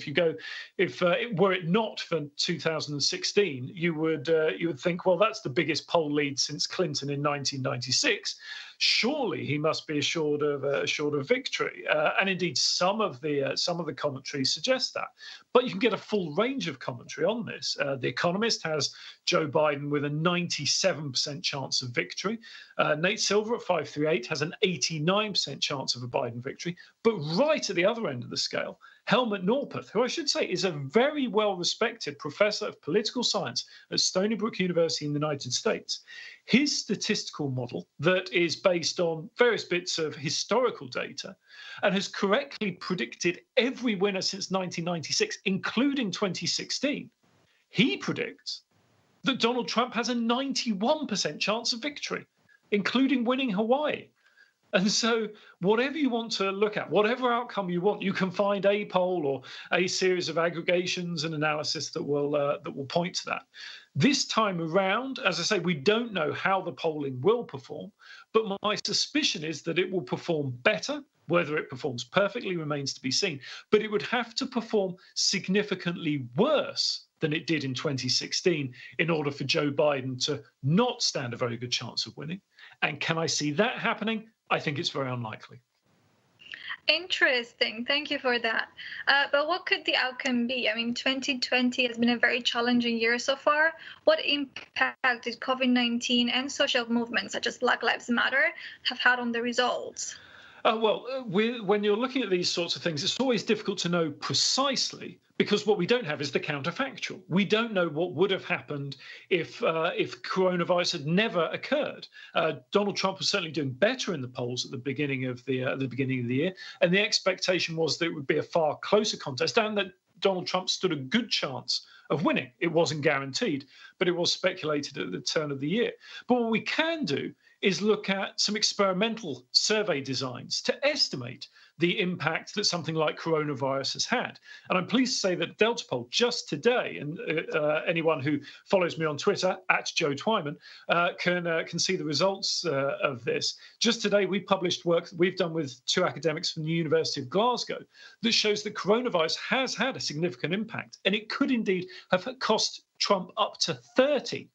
were it not for 2016, you would think, well, that's the biggest poll lead since Clinton in 1996. Surely he must be assured of victory, and indeed some of the commentary suggests that. But you can get a full range of commentary on this. The Economist has Joe Biden with a 97% chance of victory. Nate Silver at 538 has an 89% chance of a Biden victory. But right at the other end of the scale, Helmut Norpoth, who I should say is a very well-respected professor of political science at Stony Brook University in the United States, his statistical model that is based on various bits of historical data and has correctly predicted every winner since 1996, including 2016, he predicts that Donald Trump has a 91% chance of victory, including winning Hawaii. And so whatever you want to look at, whatever outcome you want, you can find a poll or a series of aggregations and analysis that will point to that. This time around, as I say, we don't know how the polling will perform, but my suspicion is that it will perform better. Whether it performs perfectly remains to be seen, but it would have to perform significantly worse than it did in 2016 in order for Joe Biden to not stand a very good chance of winning. And can I see that happening? I think it's very unlikely. Interesting. Thank you for that. But what could the outcome be? I mean, 2020 has been a very challenging year so far. What impact did COVID-19 and social movements such as Black Lives Matter have had on the results? When you're looking at these sorts of things, it's always difficult to know precisely because what we don't have is the counterfactual. We don't know what would have happened if coronavirus had never occurred. Donald Trump was certainly doing better in the polls at the beginning of the year, and the expectation was that it would be a far closer contest, and that Donald Trump stood a good chance of winning. It wasn't guaranteed, but it was speculated at the turn of the year. But what we can do is look at some experimental survey designs to estimate the impact that something like coronavirus has had. And I'm pleased to say that Delta Poll just today, and anyone who follows me on Twitter, @JoeTwyman, can see the results of this. Just today, we published work that we've done with two academics from the University of Glasgow that shows that coronavirus has had a significant impact, and it could indeed have cost Trump up to 30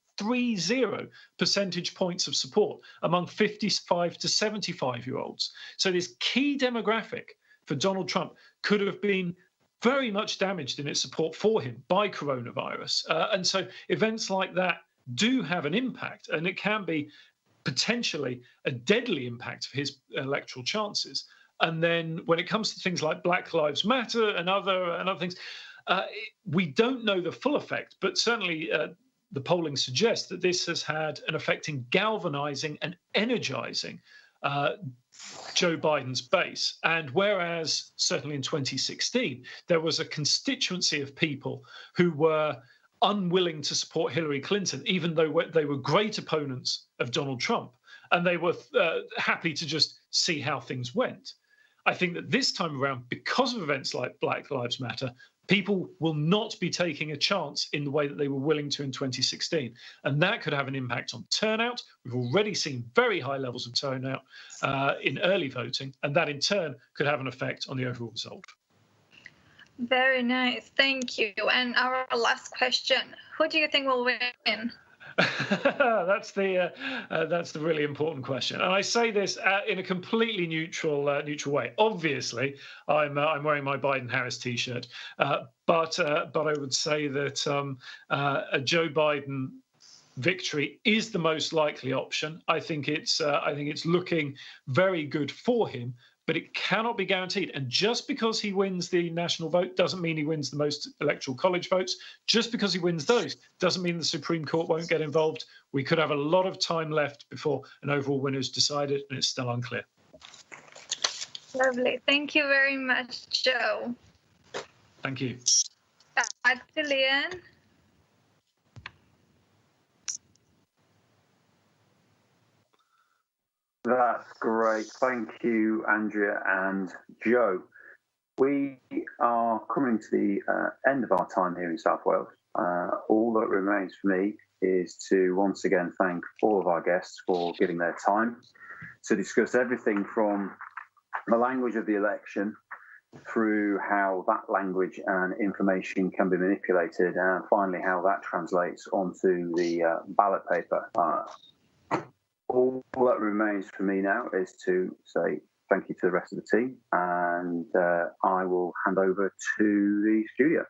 percentage points of support among 55 to 75-year-olds. So this key demographic for Donald Trump could have been very much damaged in its support for him by coronavirus. And so events like that do have an impact, and it can be potentially a deadly impact for his electoral chances. And then when it comes to things like Black Lives Matter and other things, we don't know the full effect, but certainly the polling suggests that this has had an effect in galvanizing and energizing Joe Biden's base. And whereas certainly in 2016, there was a constituency of people who were unwilling to support Hillary Clinton, even though they were great opponents of Donald Trump, and they were happy to just see how things went. I think that this time around, because of events like Black Lives Matter, people will not be taking a chance in the way that they were willing to in 2016. And that could have an impact on turnout. We've already seen very high levels of turnout in early voting, and that in turn could have an effect on the overall result. Very nice. Thank you. And our last question, who do you think will win? That's the really important question, and I say this in a completely neutral way. Obviously, I'm wearing my Biden-Harris T-shirt, but I would say that a Joe Biden victory is the most likely option. I think it's looking very good for him, but it cannot be guaranteed. And just because he wins the national vote doesn't mean he wins the most electoral college votes. Just because he wins those doesn't mean the Supreme Court won't get involved. We could have a lot of time left before an overall winner is decided, and it's still unclear. Lovely. Thank you very much, Joe. Thank you. Back to Leanne. That's great. Thank you, Andrea and Joe. We are coming to the end of our time here in South Wales. All that remains for me is to once again thank all of our guests for giving their time to discuss everything from the language of the election through how that language and information can be manipulated, and finally how that translates onto the ballot paper. All that remains for me now is to say thank you to the rest of the team, and I will hand over to the studio.